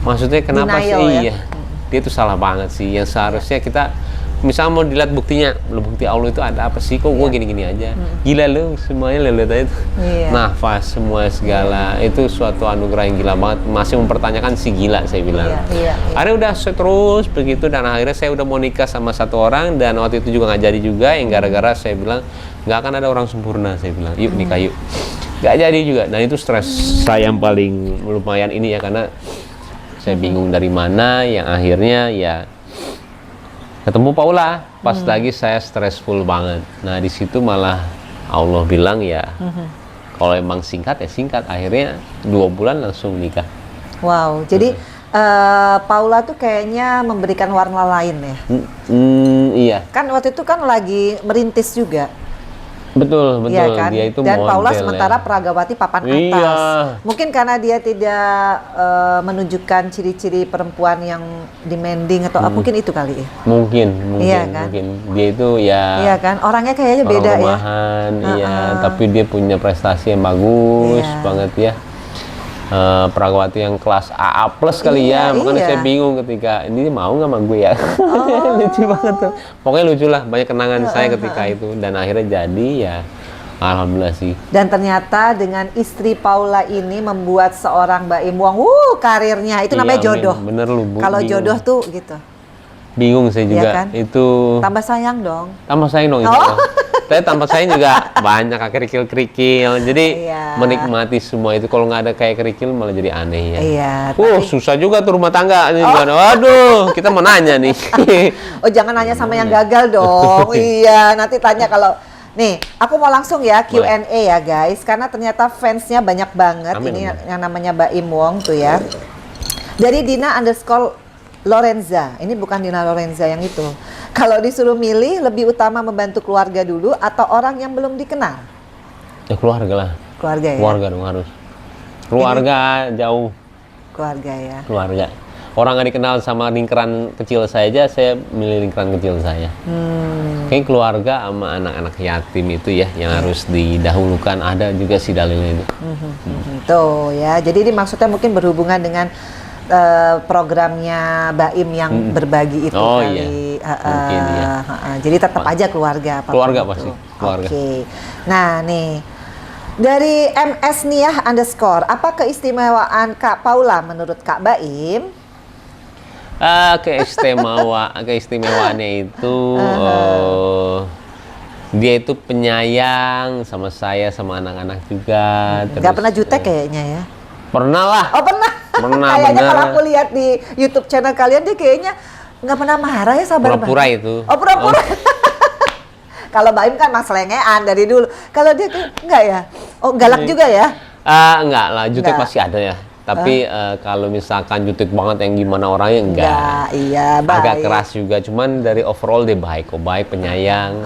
A: maksudnya kenapa
B: Denial,
A: sih? Iya, dia itu salah banget sih. Yang seharusnya kita misalnya mau dilihat buktinya, bukti Allah itu ada apa sih? Kok gue gini-gini aja? Gila lu, semuanya lihat aja itu. Nafas semua segala itu suatu anugerah yang gila banget. Masih mempertanyakan si gila saya bilang. Akhirnya udah terus begitu dan akhirnya saya udah mau nikah sama satu orang dan waktu itu juga nggak jadi juga. Yang gara-gara saya bilang nggak akan ada orang sempurna. Saya bilang yuk nikah yuk. Nggak jadi juga. Dan itu stres saya yang paling lumayan ini ya karena saya bingung dari mana. Yang akhirnya ya ketemu Paula, pas lagi saya stressful banget. Nah di situ malah Allah bilang ya, kalau emang singkat ya singkat. Akhirnya 2 bulan langsung nikah.
B: Wow, jadi Paula tuh kayaknya memberikan warna lain ya.
A: Iya.
B: Kan waktu itu kan lagi merintis juga.
A: Betul,
B: Iya kan?
A: Dia itu
B: dan
A: model,
B: Paula sementara Pragawati papan atas. Mungkin karena dia tidak menunjukkan ciri-ciri perempuan yang demanding atau mungkin itu kali ya.
A: Mungkin,
B: iya kan?
A: Mungkin. Dia itu ya.
B: Iya kan? Orangnya kayaknya beda
A: rumahan, ya. Iya, tapi dia punya prestasi yang bagus banget ya. Pragawati yang kelas AA plus kali ya, makanya saya bingung ketika ini mau nggak sama gue ya. Lucu banget tuh, pokoknya lucu lah, banyak kenangan saya ketika itu dan akhirnya jadi ya alhamdulillah sih.
B: Dan ternyata dengan istri Paula ini membuat seorang Mbak Im Wong karirnya itu namanya jodoh.
A: Bener lu Bu.
B: Kalau jodoh tuh gitu.
A: Bingung saya juga
B: kan?
A: Itu.
B: Tambah sayang dong.
A: Tambah sayang dong. Tapi tambah sayang juga banyak kerikil-kerikil. Jadi menikmati semua itu. Kalau nggak ada kayak kerikil malah jadi aneh ya.
B: Iya.
A: Susah juga tuh rumah tangga. Waduh, kita mau nanya nih.
B: Jangan nanya sama yang gagal dong. Iya, nanti tanya kalau. Nih, aku mau langsung ya Q&A ya guys. Karena ternyata fansnya banyak banget. Ini yang namanya Mbak Im Wong tuh ya. Dari Dina_Lorenza. Ini bukan Dina Lorenza yang itu. Kalau disuruh milih, lebih utama membantu keluarga dulu atau orang yang belum dikenal?
A: Ya keluarga lah.
B: Keluarga ya?
A: Keluarga dong harus. Keluarga jauh.
B: Keluarga ya?
A: Keluarga. Orang nggak dikenal sama lingkaran kecil saya aja, saya milih lingkaran kecil saya. Kayak keluarga sama anak-anak yatim itu ya, yang harus didahulukan. Ada juga sih dalilnya itu.
B: Tuh ya, jadi ini maksudnya mungkin berhubungan dengan programnya Mbak Im yang berbagi itu kali.
A: Mungkin, ya.
B: Jadi tetap aja keluarga.
A: Keluarga pasti. Keluarga.
B: Oke. Nah nih dari MS Niah _ apa keistimewaan Kak Paula menurut Kak Mbak Im?
A: Keistimewaannya itu dia itu penyayang sama saya sama anak-anak juga.
B: Gak pernah jutek kayaknya ya?
A: Pernah lah.
B: Oh pernah. Kayaknya kalau aku lihat di YouTube channel kalian dia kayaknya nggak pernah marah ya sabar.
A: Pura-pura itu.
B: Oh pura-pura. Kalau Mbak Im kan mas lengean dari dulu. Kalau dia enggak ya? Oh galak juga ya?
A: Enggak lah, jutek pasti ada ya. Tapi kalau misalkan jutek banget yang gimana orangnya enggak.
B: Iya, baik.
A: Agak keras juga, cuman dari overall dia baik kok, baik, penyayang.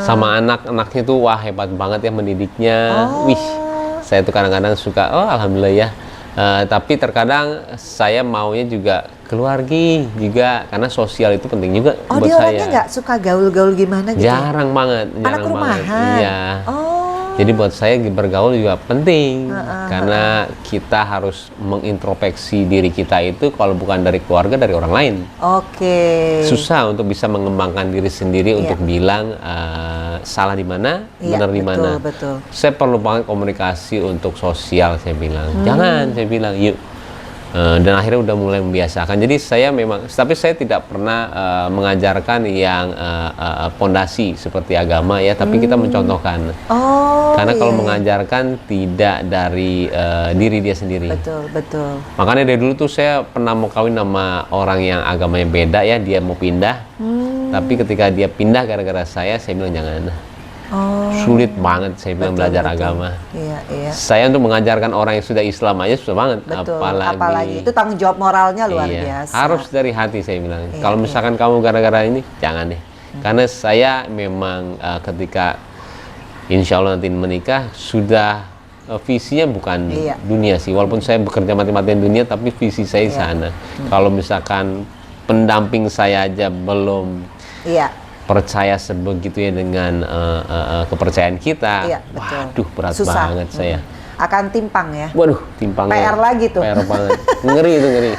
A: Sama anak-anaknya tuh wah hebat banget ya mendidiknya. Wih, saya tuh kadang-kadang suka, alhamdulillah ya. Tapi terkadang saya maunya juga keluarga juga karena sosial itu penting juga buat saya.
B: Dia orangnya nggak suka gaul-gaul gimana gitu?
A: Jarang banget,
B: anak rumahan.
A: Iya. Jadi buat saya bergaul juga penting karena kita harus mengintrospeksi diri kita itu kalau bukan dari keluarga dari orang lain.
B: Susah
A: untuk bisa mengembangkan diri sendiri untuk bilang salah di mana,
B: Iya,
A: benar di mana.
B: betul.
A: Saya perlu banget komunikasi untuk sosial, saya bilang. Jangan, saya bilang, yuk. Dan akhirnya udah mulai membiasakan. Jadi saya memang, tapi saya tidak pernah mengajarkan yang pondasi seperti agama ya, tapi kita mencontohkan. Karena kalau mengajarkan tidak dari diri dia sendiri.
B: Betul.
A: Makanya dari dulu tuh saya pernah mau kawin sama orang yang agamanya beda ya, dia mau pindah. Tapi ketika dia pindah gara-gara saya bilang jangan. Sulit banget saya bilang belajar agama.
B: Iya.
A: Saya untuk mengajarkan orang yang sudah Islam aja susah banget.
B: Apalagi itu tanggung jawab moralnya luar biasa.
A: Harus dari hati saya bilang. Kalau misalkan kamu gara-gara ini, jangan deh. Karena saya memang ketika insya Allah nanti menikah sudah visinya bukan dunia sih. Walaupun saya bekerja mati-matian dunia, tapi visi saya di sana. Kalau misalkan pendamping saya aja belum percaya sebegitu ya dengan kepercayaan kita, waduh berat banget saya.
B: Akan timpang ya.
A: Waduh, timpangnya.
B: PR lagi tuh.
A: PR banget. Ngeri itu, ngeri.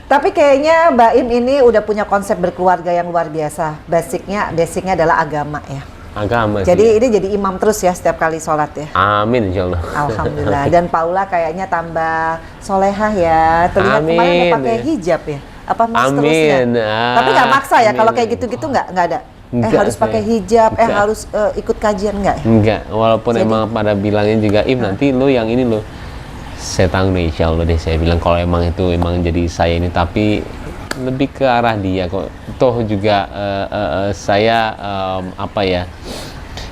B: Tapi kayaknya Mbak Im ini udah punya konsep berkeluarga yang luar biasa. Basicnya adalah agama ya.
A: Agama sih.
B: Jadi ini jadi imam terus ya setiap kali sholat ya.
A: Amin insya Allah.
B: Alhamdulillah. Dan Paula kayaknya tambah solehah ya. Terlihat kemarin mau pakai hijab ya. Apa mas terusnya? Tapi nggak maksa ya kalau kayak gitu-gitu nggak ada. Harus pakai hijab, harus ikut kajian nggak?
A: Enggak, walaupun emang pada bilangnya juga, nanti lo yang ini lo. Saya tanggung insya Allah deh, saya bilang kalau emang itu emang jadi saya ini, tapi lebih ke arah dia kok. Toh juga saya apa ya,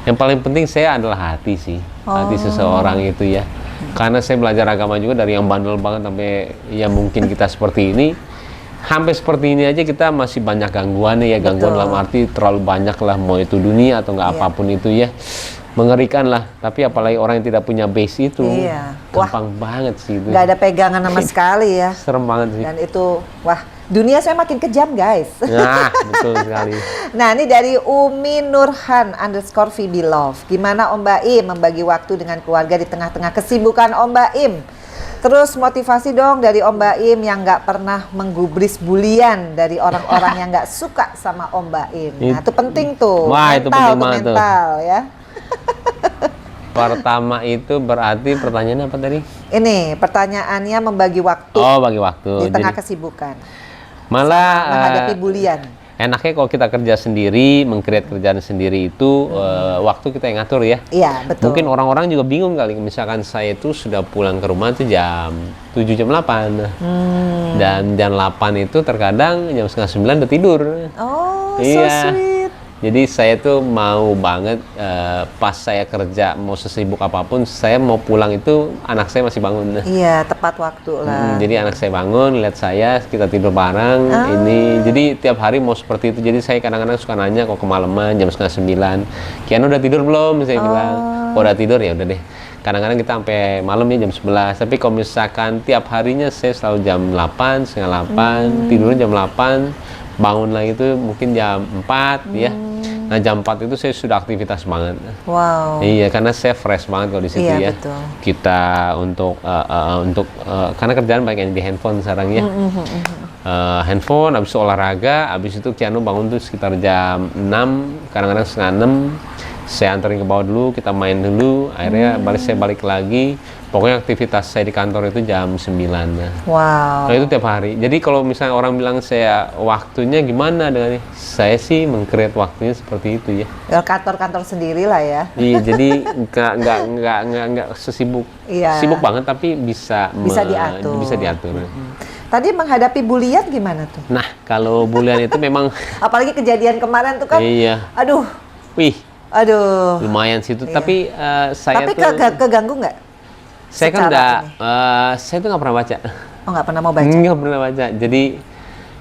A: yang paling penting saya adalah hati sih, hati seseorang itu ya. Karena saya belajar agama juga dari yang bandel banget sampai ya mungkin kita seperti ini. Sampai seperti ini aja kita masih banyak gangguan ya, gangguan dalam arti terlalu banyak lah, mau itu dunia atau nggak apapun itu ya, mengerikan lah. Tapi apalagi orang yang tidak punya base itu, gampang banget sih itu.
B: Nggak ada pegangan sama sekali ya.
A: Serem banget sih.
B: Dan itu, dunia saya makin kejam guys.
A: Nah, betul sekali.
B: Nah ini dari Umi Nurhan _VBLove. Gimana Om Baim membagi waktu dengan keluarga di tengah-tengah kesibukan Om Baim? Terus motivasi dong dari Om Baim yang nggak pernah menggubris bulian dari orang-orang yang nggak suka sama Om Baim. Nah itu penting tuh.
A: Wah, itu penting banget tuh.
B: Mental ya.
A: Pertama itu berarti pertanyaannya apa tadi?
B: Ini pertanyaannya membagi waktu.
A: Oh, bagi waktu.
B: Di tengah kesibukan.
A: Malah
B: menghadapi bulian.
A: Enaknya kalau kita kerja sendiri, meng-create kerjaan sendiri itu waktu kita yang ngatur ya.
B: Iya, betul.
A: Mungkin orang-orang juga bingung kali, misalkan saya itu sudah pulang ke rumah itu jam 7, jam 8. Dan jam 8 itu terkadang jam setengah 9 udah tidur.
B: Oh,
A: iya.
B: So sweet.
A: Jadi saya tuh mau banget pas saya kerja mau sesibuk apapun, saya mau pulang itu anak saya masih bangun.
B: Iya, tepat waktu lah.
A: Jadi anak saya bangun, lihat saya, kita tidur bareng. Ini, jadi tiap hari mau seperti itu. Jadi saya kadang-kadang suka nanya kok kemalaman jam setengah 9. Kiano udah tidur belum? Saya bilang. Kalau udah tidur ya udah deh. Kadang-kadang kita sampai malam ya jam 11. Tapi kalau misalkan tiap harinya saya selalu jam 8, setengah 8, tidurnya jam 8, bangun lagi itu mungkin jam 4 ya. Nah jam 4 itu saya sudah aktivitas banget.
B: Wow.
A: Iya, karena saya fresh banget kalau di situ ya.
B: Betul.
A: Kita untuk karena kerjaan banyak yang di handphone sekarang ya. Handphone, habis itu olahraga, habis itu Kiano bangun tuh sekitar jam 6, kadang-kadang setengah 6. Saya anterin ke bawah dulu, kita main dulu, akhirnya saya balik lagi. Pokoknya aktivitas saya di kantor itu jam 9.
B: Wow.
A: Nah itu tiap hari. Jadi kalau misalnya orang bilang saya waktunya gimana dengan saya sih meng-create waktunya seperti itu ya.
B: Ya kantor-kantor sendiri lah ya.
A: Iya, jadi nggak sesibuk, sibuk banget tapi bisa
B: diatur.
A: Bisa diatur.
B: Tadi menghadapi bulian gimana tuh?
A: Nah kalau bulian itu memang
B: apalagi kejadian kemarin tuh kan.
A: Iya.
B: Aduh.
A: Lumayan situ. Tapi saya
B: tapi
A: tuh.
B: keganggu nggak?
A: Saya kan saya tuh nggak pernah baca.
B: Oh nggak pernah mau baca?
A: Nggak pernah baca. Jadi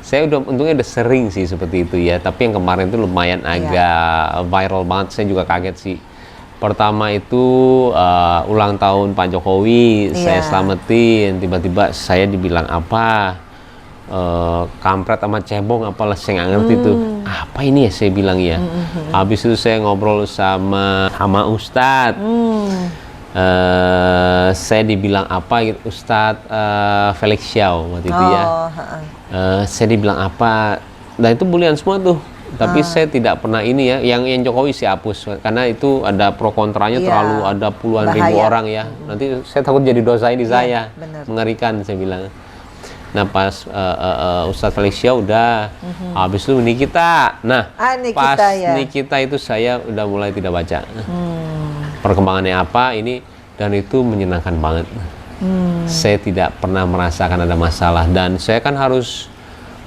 A: saya untungnya udah sering sih seperti itu ya. Tapi yang kemarin tuh lumayan agak viral banget. Saya juga kaget sih. Pertama itu ulang tahun Pak Jokowi, saya selamatin. Tiba-tiba saya dibilang apa? Kampret sama cebong apalah, saya nggak ngerti tuh. Apa ini ya saya bilang ya. Habis itu saya ngobrol sama Ustadz. Saya dibilang apa gitu, Ustadz Felix Xiao waktu itu ya. Saya dibilang apa, nah itu bulian semua tuh. Tapi saya tidak pernah ini ya, yang Jokowi sih hapus karena itu ada pro kontranya, terlalu ada puluhan ribu orang ya. Nanti saya takut jadi dosa ini saya.
B: Bener.
A: Mengerikan saya bilang. Nah pas Ustadz Felicia udah, habis itu Nikita. Nah
B: Nikita,
A: pas
B: ya.
A: Nikita itu saya udah mulai tidak baca. Perkembangannya apa ini, dan itu menyenangkan banget. Saya tidak pernah merasakan ada masalah, dan saya kan harus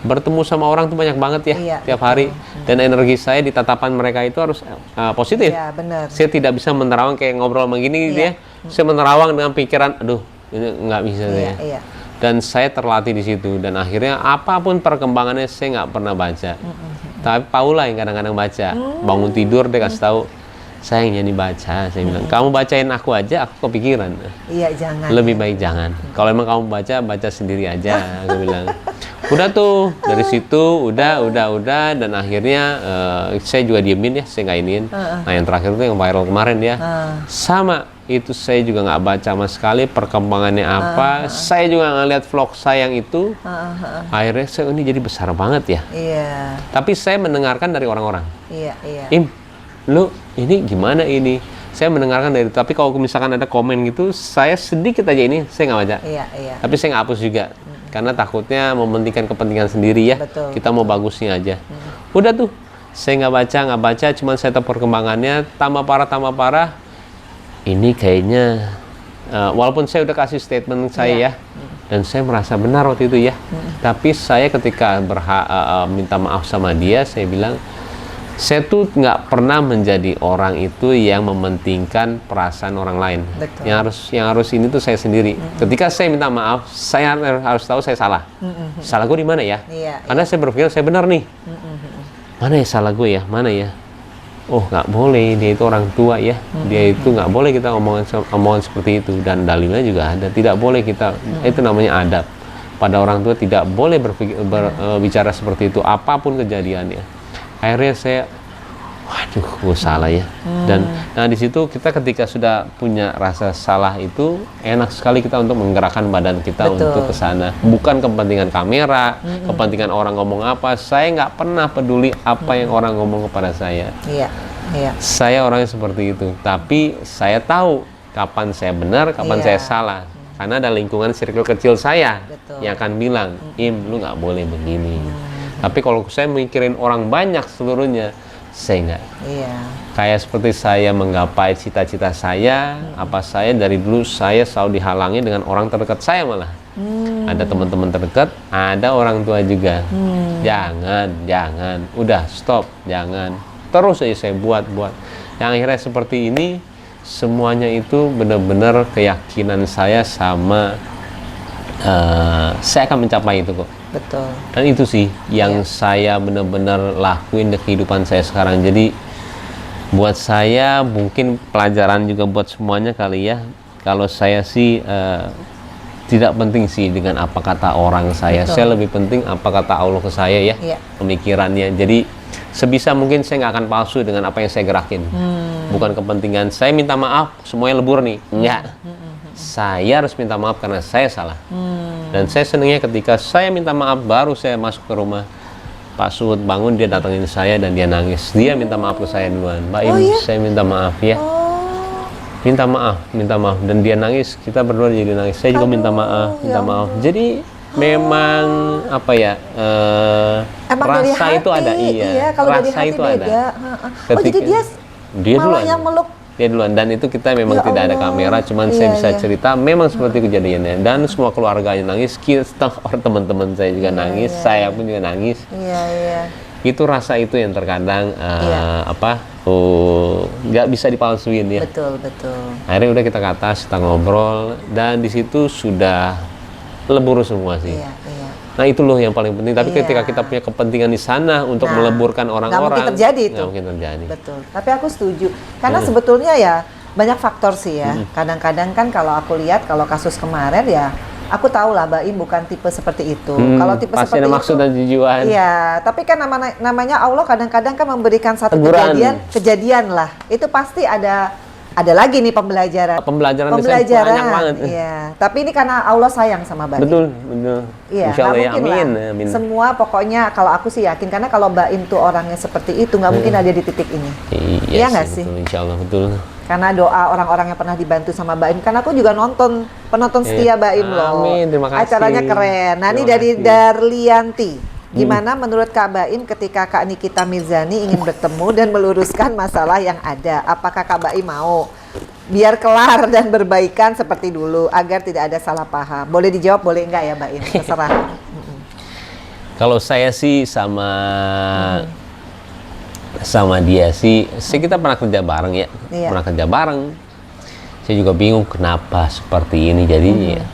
A: bertemu sama orang tuh banyak banget ya, tiap hari. Dan energi saya di tatapan mereka itu harus positif.
B: Iya, benar.
A: Saya tidak bisa menerawang kayak ngobrol begini gitu ya. Saya menerawang dengan pikiran, aduh ini nggak bisa saya. Dan saya terlatih di situ, dan akhirnya apapun perkembangannya saya nggak pernah baca. Tapi Paula yang kadang-kadang baca, bangun tidur dia kasih tahu, sayang jangan dibaca. Saya bilang, kamu bacain aku aja, aku kepikiran.
B: Iya, jangan.
A: Lebih baik jangan. Kalau emang kamu baca sendiri aja. Aku bilang. Udah tuh, dari situ udah, dan akhirnya saya juga diemin ya, saya nggak iniin. Nah yang terakhir itu yang viral kemarin ya, sama itu saya juga nggak baca sama sekali perkembangannya apa. Saya juga nggak lihat vlog saya yang itu. Akhirnya saya ini jadi besar banget ya.
B: Iya.
A: Tapi saya mendengarkan dari orang-orang.
B: Iya.
A: Im, lu ini gimana ini? Saya mendengarkan dari, tapi kalau misalkan ada komen gitu, saya sedikit aja ini, saya nggak baca.
B: Iya.
A: Tapi saya nggak hapus juga. Karena takutnya mementingkan kepentingan sendiri ya.
B: Betul,
A: kita mau bagusnya aja. Udah tuh, saya nggak baca, cuman saya tahu perkembangannya, tambah parah. Ini kayaknya, walaupun saya udah kasih statement saya ya, dan saya merasa benar waktu itu ya. Tapi saya ketika minta maaf sama dia, saya bilang, saya tuh nggak pernah menjadi orang itu yang mementingkan perasaan orang lain.
B: Betul.
A: Yang harus ini tuh saya sendiri. Ketika saya minta maaf, saya harus tahu saya salah. Salah gue di mana ya? Karena saya berpikir saya benar nih. Mana ya salah gue ya? Mana ya? Oh nggak boleh, dia itu orang tua ya. Dia itu nggak boleh kita omongan seperti itu. Dan dalilnya juga ada. Tidak boleh kita, itu namanya adab. Pada orang tua tidak boleh berbicara seperti itu, apapun kejadiannya. Akhirnya saya, waduh, gue salah ya. Dan nah di situ kita ketika sudah punya rasa salah itu, enak sekali kita untuk menggerakkan badan kita untuk ke sana. Bukan kepentingan kamera, kepentingan orang ngomong apa. Saya nggak pernah peduli apa yang orang ngomong kepada saya.
B: Iya.
A: Saya orangnya seperti itu. Tapi saya tahu kapan saya benar, kapan saya salah. Karena ada lingkungan circle kecil saya yang akan bilang, Im, lu nggak boleh begini. Tapi kalau saya mikirin orang banyak seluruhnya, saya enggak. Kayak seperti saya menggapai cita-cita saya, apa saya dari dulu saya selalu dihalangi dengan orang terdekat saya malah. Ada teman-teman terdekat, ada orang tua juga. Jangan, udah stop, jangan. Terus aja saya buat. Yang akhirnya seperti ini, semuanya itu benar-benar keyakinan saya sama saya akan mencapai itu kok.
B: Betul.
A: Dan itu sih yang saya benar-benar lakuin di kehidupan saya sekarang. Jadi buat saya mungkin pelajaran juga buat semuanya kali ya. Kalau saya sih tidak penting sih dengan apa kata orang saya. Saya lebih penting apa kata Allah ke saya ya. Pemikirannya. Jadi sebisa mungkin saya nggak akan palsu dengan apa yang saya gerakin. Bukan kepentingan saya minta maaf semuanya lebur nih. Enggak. Saya harus minta maaf karena saya salah. Dan saya senangnya ketika saya minta maaf baru saya masuk ke rumah. Pak Suhud bangun, dia datangin saya dan dia nangis. Dia minta maaf ke saya duluan. Mbak Im, saya minta maaf ya. Minta maaf. Dan dia nangis, kita berdua jadi nangis. Saya juga minta maaf. Jadi memang apa ya, rasa itu ada. Iya,
B: kalau
A: rasa
B: dari hati
A: itu
B: beda.
A: ada.
B: Jadi dia malah yang meluk.
A: Dia duluan, dan itu kita memang tidak ada kamera, cuman saya bisa cerita memang seperti kejadiannya, dan semua keluarganya nangis, teman-teman saya juga nangis, saya pun juga nangis. Itu rasa itu yang terkadang nggak bisa dipalsuin ya.
B: Betul.
A: Akhirnya udah kita ke atas, kita ngobrol, dan di situ sudah lebur semua sih. Nah itu loh yang paling penting. Tapi ketika kita punya kepentingan di sana untuk meleburkan orang-orang,
B: nggak mungkin terjadi itu.
A: Nggak mungkin terjadi.
B: Betul. Tapi aku setuju. Karena sebetulnya ya banyak faktor sih ya. Kadang-kadang kan kalau aku lihat kalau kasus kemarin ya, aku tahu lah Mbak Im bukan tipe seperti itu. Kalau tipe
A: pasti
B: seperti
A: ada maksud dan tujuan.
B: Iya. Tapi kan namanya Allah kadang-kadang kan memberikan satu kejadian lah. Itu pasti ada ada lagi nih pembelajaran.
A: Pembelajaran banyak banget.
B: Iya. Tapi ini karena Allah sayang sama Mbak Im.
A: Betul.
B: Iya,
A: Insya Allah ya,
B: mungkin
A: amin,
B: lah.
A: amin.
B: Semua pokoknya kalau aku sih yakin, karena kalau Mbak Im tuh orangnya seperti itu, nggak mungkin ada di titik ini. Iya nggak sih?
A: Betul, insya Allah betul.
B: Karena doa orang-orang yang pernah dibantu sama Mbak Im. Karena aku juga penonton setia Mbak Im loh.
A: Amin, terima kasih.
B: Acaranya keren. Nah, ini dari Darlianti. Gimana menurut Kak Baim ketika Kak Nikita Mirzani ingin bertemu dan meluruskan masalah yang ada? Apakah Kak Baim mau biar kelar dan berbaikan seperti dulu agar tidak ada salah paham? Boleh dijawab, boleh enggak ya Mbak Im? Terserah.
A: Kalau saya sih sama dia sih kita pernah kerja bareng ya.
B: Iya.
A: Pernah kerja bareng. Saya juga bingung kenapa seperti ini jadinya ya.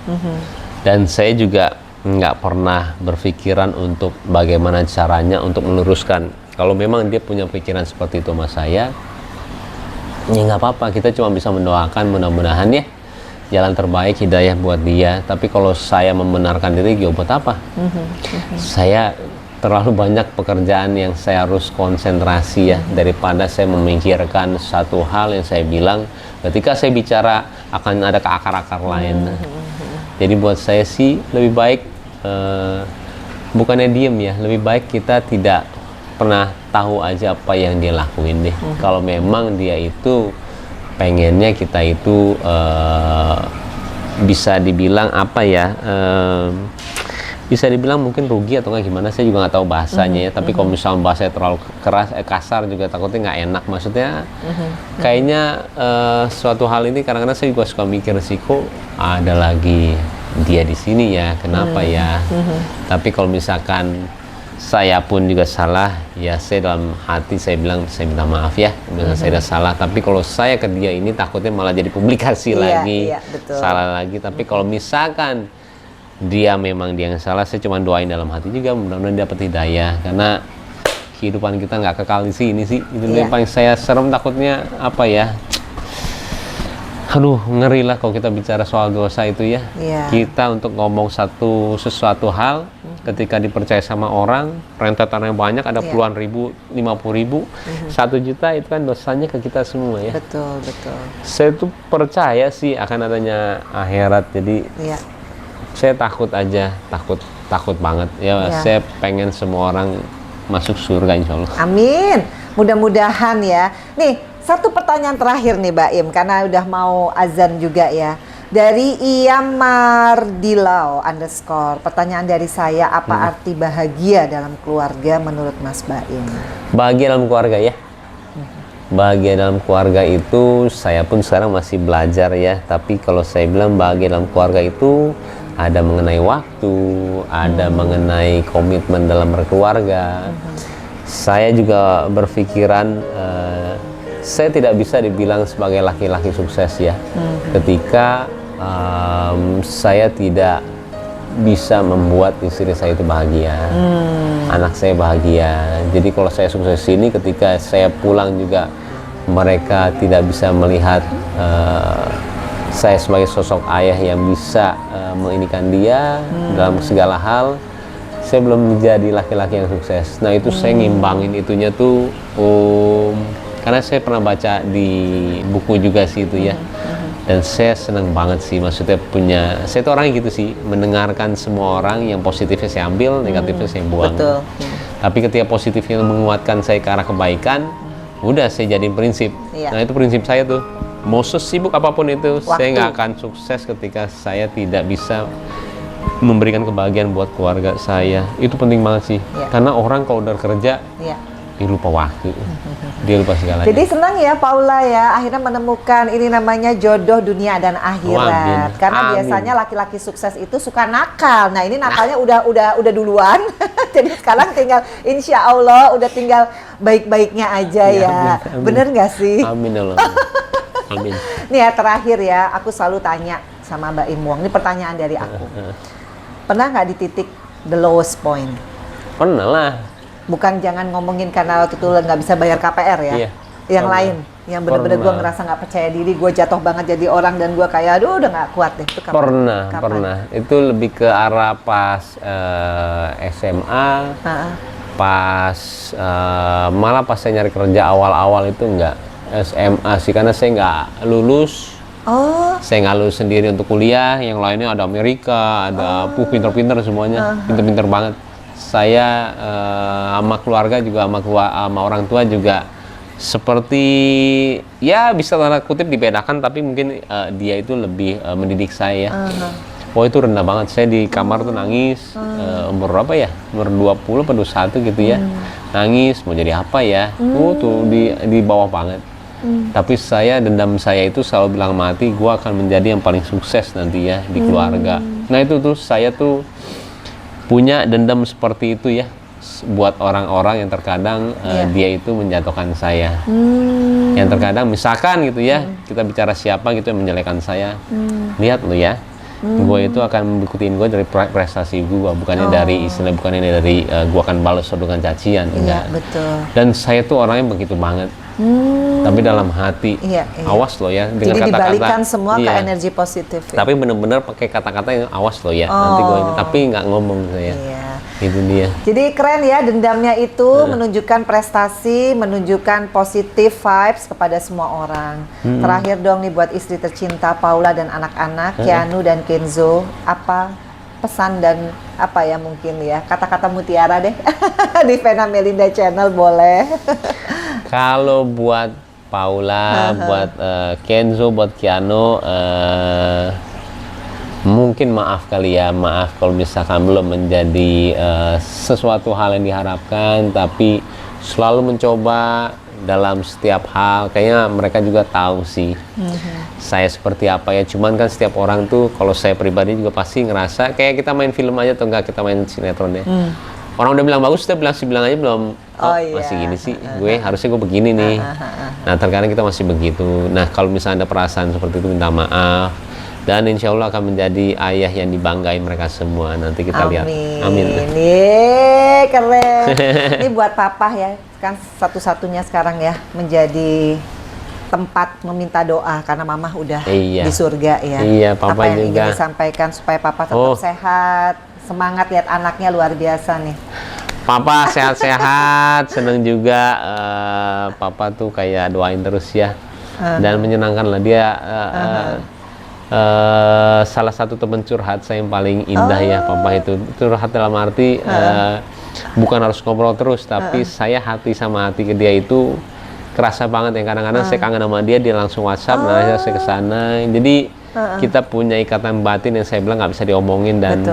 A: Dan saya juga nggak pernah berpikiran untuk bagaimana caranya untuk meluruskan. Kalau memang dia punya pikiran seperti itu sama saya, ya nggak apa-apa, kita cuma bisa mendoakan mudah-mudahan ya jalan terbaik, hidayah buat dia. Tapi kalau saya membenarkan diri, ya buat apa? Saya terlalu banyak pekerjaan yang saya harus konsentrasi ya, daripada saya memikirkan satu hal yang saya bilang ketika saya bicara akan ada ke akar-akar lain. Jadi buat saya sih lebih baik bukannya diem ya, lebih baik kita tidak pernah tahu aja apa yang dia lakuin deh. Kalau memang dia itu pengennya kita itu bisa dibilang apa ya, bisa dibilang mungkin rugi atau nggak gimana, saya juga nggak tahu bahasanya ya. Tapi kalau misalnya bahasanya terlalu keras, kasar juga takutnya nggak enak. Maksudnya kayaknya suatu hal ini kadang-kadang saya juga suka mikir sih, kok ada lagi dia di sini ya, kenapa ya? Tapi kalau misalkan saya pun juga salah, ya saya dalam hati saya bilang, saya minta maaf ya, misalnya saya udah salah. Tapi kalau saya ke dia ini takutnya malah jadi publikasi lagi,
B: betul.
A: salah lagi. Tapi kalau misalkan dia memang dia yang salah, saya cuma doain dalam hati juga, mudah-mudahan dapat hidayah. Karena kehidupan kita nggak kekal di sini sih. Itu yang paling saya serem, takutnya apa ya? Aduh, ngeri lah kalau kita bicara soal dosa itu ya. Kita untuk ngomong sesuatu hal, ketika dipercaya sama orang, rentetannya banyak, ada puluhan ribu, 50.000, 1 juta, itu kan dosanya ke kita semua ya.
B: Betul, betul.
A: Saya tuh percaya sih akan adanya akhirat, jadi saya takut aja, takut banget ya. Saya pengen semua orang masuk surga insya Allah. Amin,
B: mudah-mudahan ya. Nih, satu pertanyaan terakhir nih Mbak Im, karena udah mau azan juga ya. Dari Iamardilau _ pertanyaan dari saya, apa arti bahagia dalam keluarga menurut Mas Baim?
A: Bahagia dalam keluarga ya? Bahagia dalam keluarga itu saya pun sekarang masih belajar ya. Tapi kalau saya bilang bahagia dalam keluarga itu ada mengenai waktu, ada mengenai komitmen dalam berkeluarga. Saya juga berpikiran saya tidak bisa dibilang sebagai laki-laki sukses ya, ketika saya tidak bisa membuat istri saya itu bahagia, anak saya bahagia. Jadi kalau saya sukses ini, ketika saya pulang juga mereka tidak bisa melihat saya sebagai sosok ayah yang bisa menginikan dia dalam segala hal. Saya belum menjadi laki-laki yang sukses. Nah itu saya ngimbangin itunya tuh, karena saya pernah baca di buku juga sih itu ya. Dan saya senang banget sih, maksudnya saya tuh orangnya gitu sih, mendengarkan semua orang, yang positifnya saya ambil, negatifnya saya buang.
B: Betul.
A: Tapi ketika positifnya menguatkan saya ke arah kebaikan, udah saya jadiin prinsip. Nah itu prinsip saya tuh, mau sesibuk apapun itu, saya nggak akan sukses ketika saya tidak bisa memberikan kebahagiaan buat keluarga saya. Itu penting banget sih, karena orang kalau udah kerja, dia lupa waktu, dia lupa segalanya.
B: Jadi senang ya Paula ya, akhirnya menemukan ini namanya jodoh dunia dan akhirat. Karena biasanya laki-laki sukses itu suka nakal. Nah ini nakalnya udah duluan. Jadi sekarang tinggal insya Allah udah tinggal baik-baiknya aja ya.
A: Amin.
B: Bener nggak sih?
A: Amin Allah. Amin.
B: Nih ya terakhir ya, aku selalu tanya sama Mbak Im Wong. Ini pertanyaan dari aku. Pernah nggak di titik the lowest point?
A: Pernah lah.
B: Bukan, jangan ngomongin karena waktu itu nggak bisa bayar KPR ya. Yang lain, yang bener-bener gue ngerasa nggak percaya diri, gue jatuh banget jadi orang dan gue kayak aduh udah nggak kuat deh. Itu kapan?
A: Pernah. Itu lebih ke arah pas SMA, malah pas saya nyari kerja awal-awal itu SMA sih, karena saya nggak lulus.
B: Oh,
A: Saya nggak lulus sendiri untuk kuliah, yang lainnya ada Amerika, ada pinter-pinter semuanya, pinter-pinter banget. Saya sama keluarga juga, sama orang tua juga seperti ya bisa tanda kutip dibedakan, tapi mungkin dia itu lebih mendidik saya. Oh itu rendah banget, saya di kamar tuh nangis, umur berapa ya? Umur 20 atau 21 gitu ya. Nangis, mau jadi apa ya? Tuh di bawah banget. Tapi dendam saya itu selalu bilang mati, gue akan menjadi yang paling sukses nanti ya di keluarga. Nah itu tuh saya tuh punya dendam seperti itu ya, buat orang-orang yang terkadang dia itu menjatuhkan saya. Yang terkadang misalkan gitu ya, kita bicara siapa gitu yang menjelekan saya. Lihat lo ya, gue itu akan membuktiin gue dari prestasi gue, bukannya dari istilah, bukannya dari gue akan balas dengan cacian, enggak.
B: Betul.
A: Dan saya tuh orangnya begitu banget. Tapi dalam hati, awas lo ya dengan
B: Jadi
A: kata-kata.
B: dibalikan semua ke energi positif. Ya?
A: Tapi bener-bener pakai kata-kata yang awas lo ya. Nanti gue ini, tapi nggak ngomong saya. Itu dia.
B: Jadi keren ya, dendamnya itu menunjukkan prestasi, menunjukkan positif vibes kepada semua orang. Terakhir dong nih buat istri tercinta Paula dan anak-anak, Keanu dan Kenzo, apa pesan dan apa ya mungkin ya, kata-kata mutiara deh di Vena Melinda Channel boleh.
A: Kalau buat Paula, buat Kenzo, buat Keanu, mungkin maaf kali ya, maaf kalau misalkan belum menjadi sesuatu hal yang diharapkan, tapi selalu mencoba dalam setiap hal. Kayaknya mereka juga tahu sih saya seperti apa ya, cuman kan setiap orang tuh, kalau saya pribadi juga pasti ngerasa kayak kita main film aja atau enggak kita main sinetron ya. Orang udah bilang bagus, kita bilang aja belum, masih gini sih, harusnya gue begini nih. Nah terkadang kita masih begitu. Nah kalau misalnya ada perasaan seperti itu, minta maaf. Dan insya Allah akan menjadi ayah yang dibanggai mereka semua. Nanti kita lihat. Amin.
B: Yeay, keren. Ini buat papa ya, kan satu-satunya sekarang ya menjadi tempat meminta doa karena mama udah di surga ya.
A: Iya, papa
B: apa yang
A: juga
B: ingin disampaikan supaya papa tetap sehat, semangat, lihat anaknya luar biasa nih.
A: Papa sehat-sehat, seneng juga. Papa tuh kayak doain terus ya, dan menyenangkan lah dia. Salah satu teman curhat saya yang paling indah ya, papa itu curhat dalam arti bukan harus ngobrol terus, tapi saya hati sama hati ke dia itu kerasa banget ya. Kadang-kadang saya kangen sama dia, dia langsung WhatsApp, nah saya kesana. Jadi kita punya ikatan batin yang saya bilang nggak bisa diomongin, dan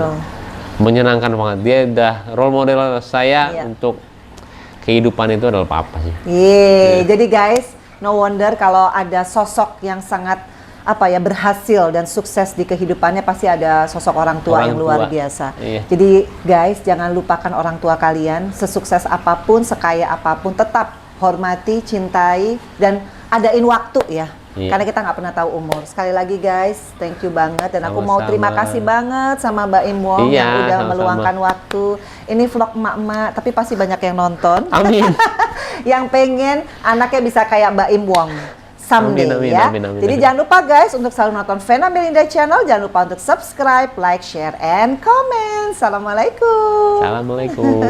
A: menyenangkan banget. Dia udah role model saya untuk kehidupan itu adalah papa sih.
B: Jadi guys, no wonder kalau ada sosok yang sangat berhasil dan sukses di kehidupannya, pasti ada sosok orang tua yang luar biasa. Jadi guys, jangan lupakan orang tua kalian. Sesukses apapun, sekaya apapun, tetap hormati, cintai, dan adain waktu ya. Karena kita nggak pernah tahu umur. Sekali lagi guys, thank you banget. Dan aku mau terima kasih banget sama Mbak Im Wong yang udah meluangkan waktu. Ini vlog emak-emak, tapi pasti banyak yang nonton.
A: Amin.
B: Yang pengen anaknya bisa kayak Mbak Im Wong someday. Amin. Jadi jangan lupa guys untuk selalu nonton Vena Melinda Channel. Jangan lupa untuk subscribe, like, share, and comment. Assalamualaikum.
A: Assalamualaikum.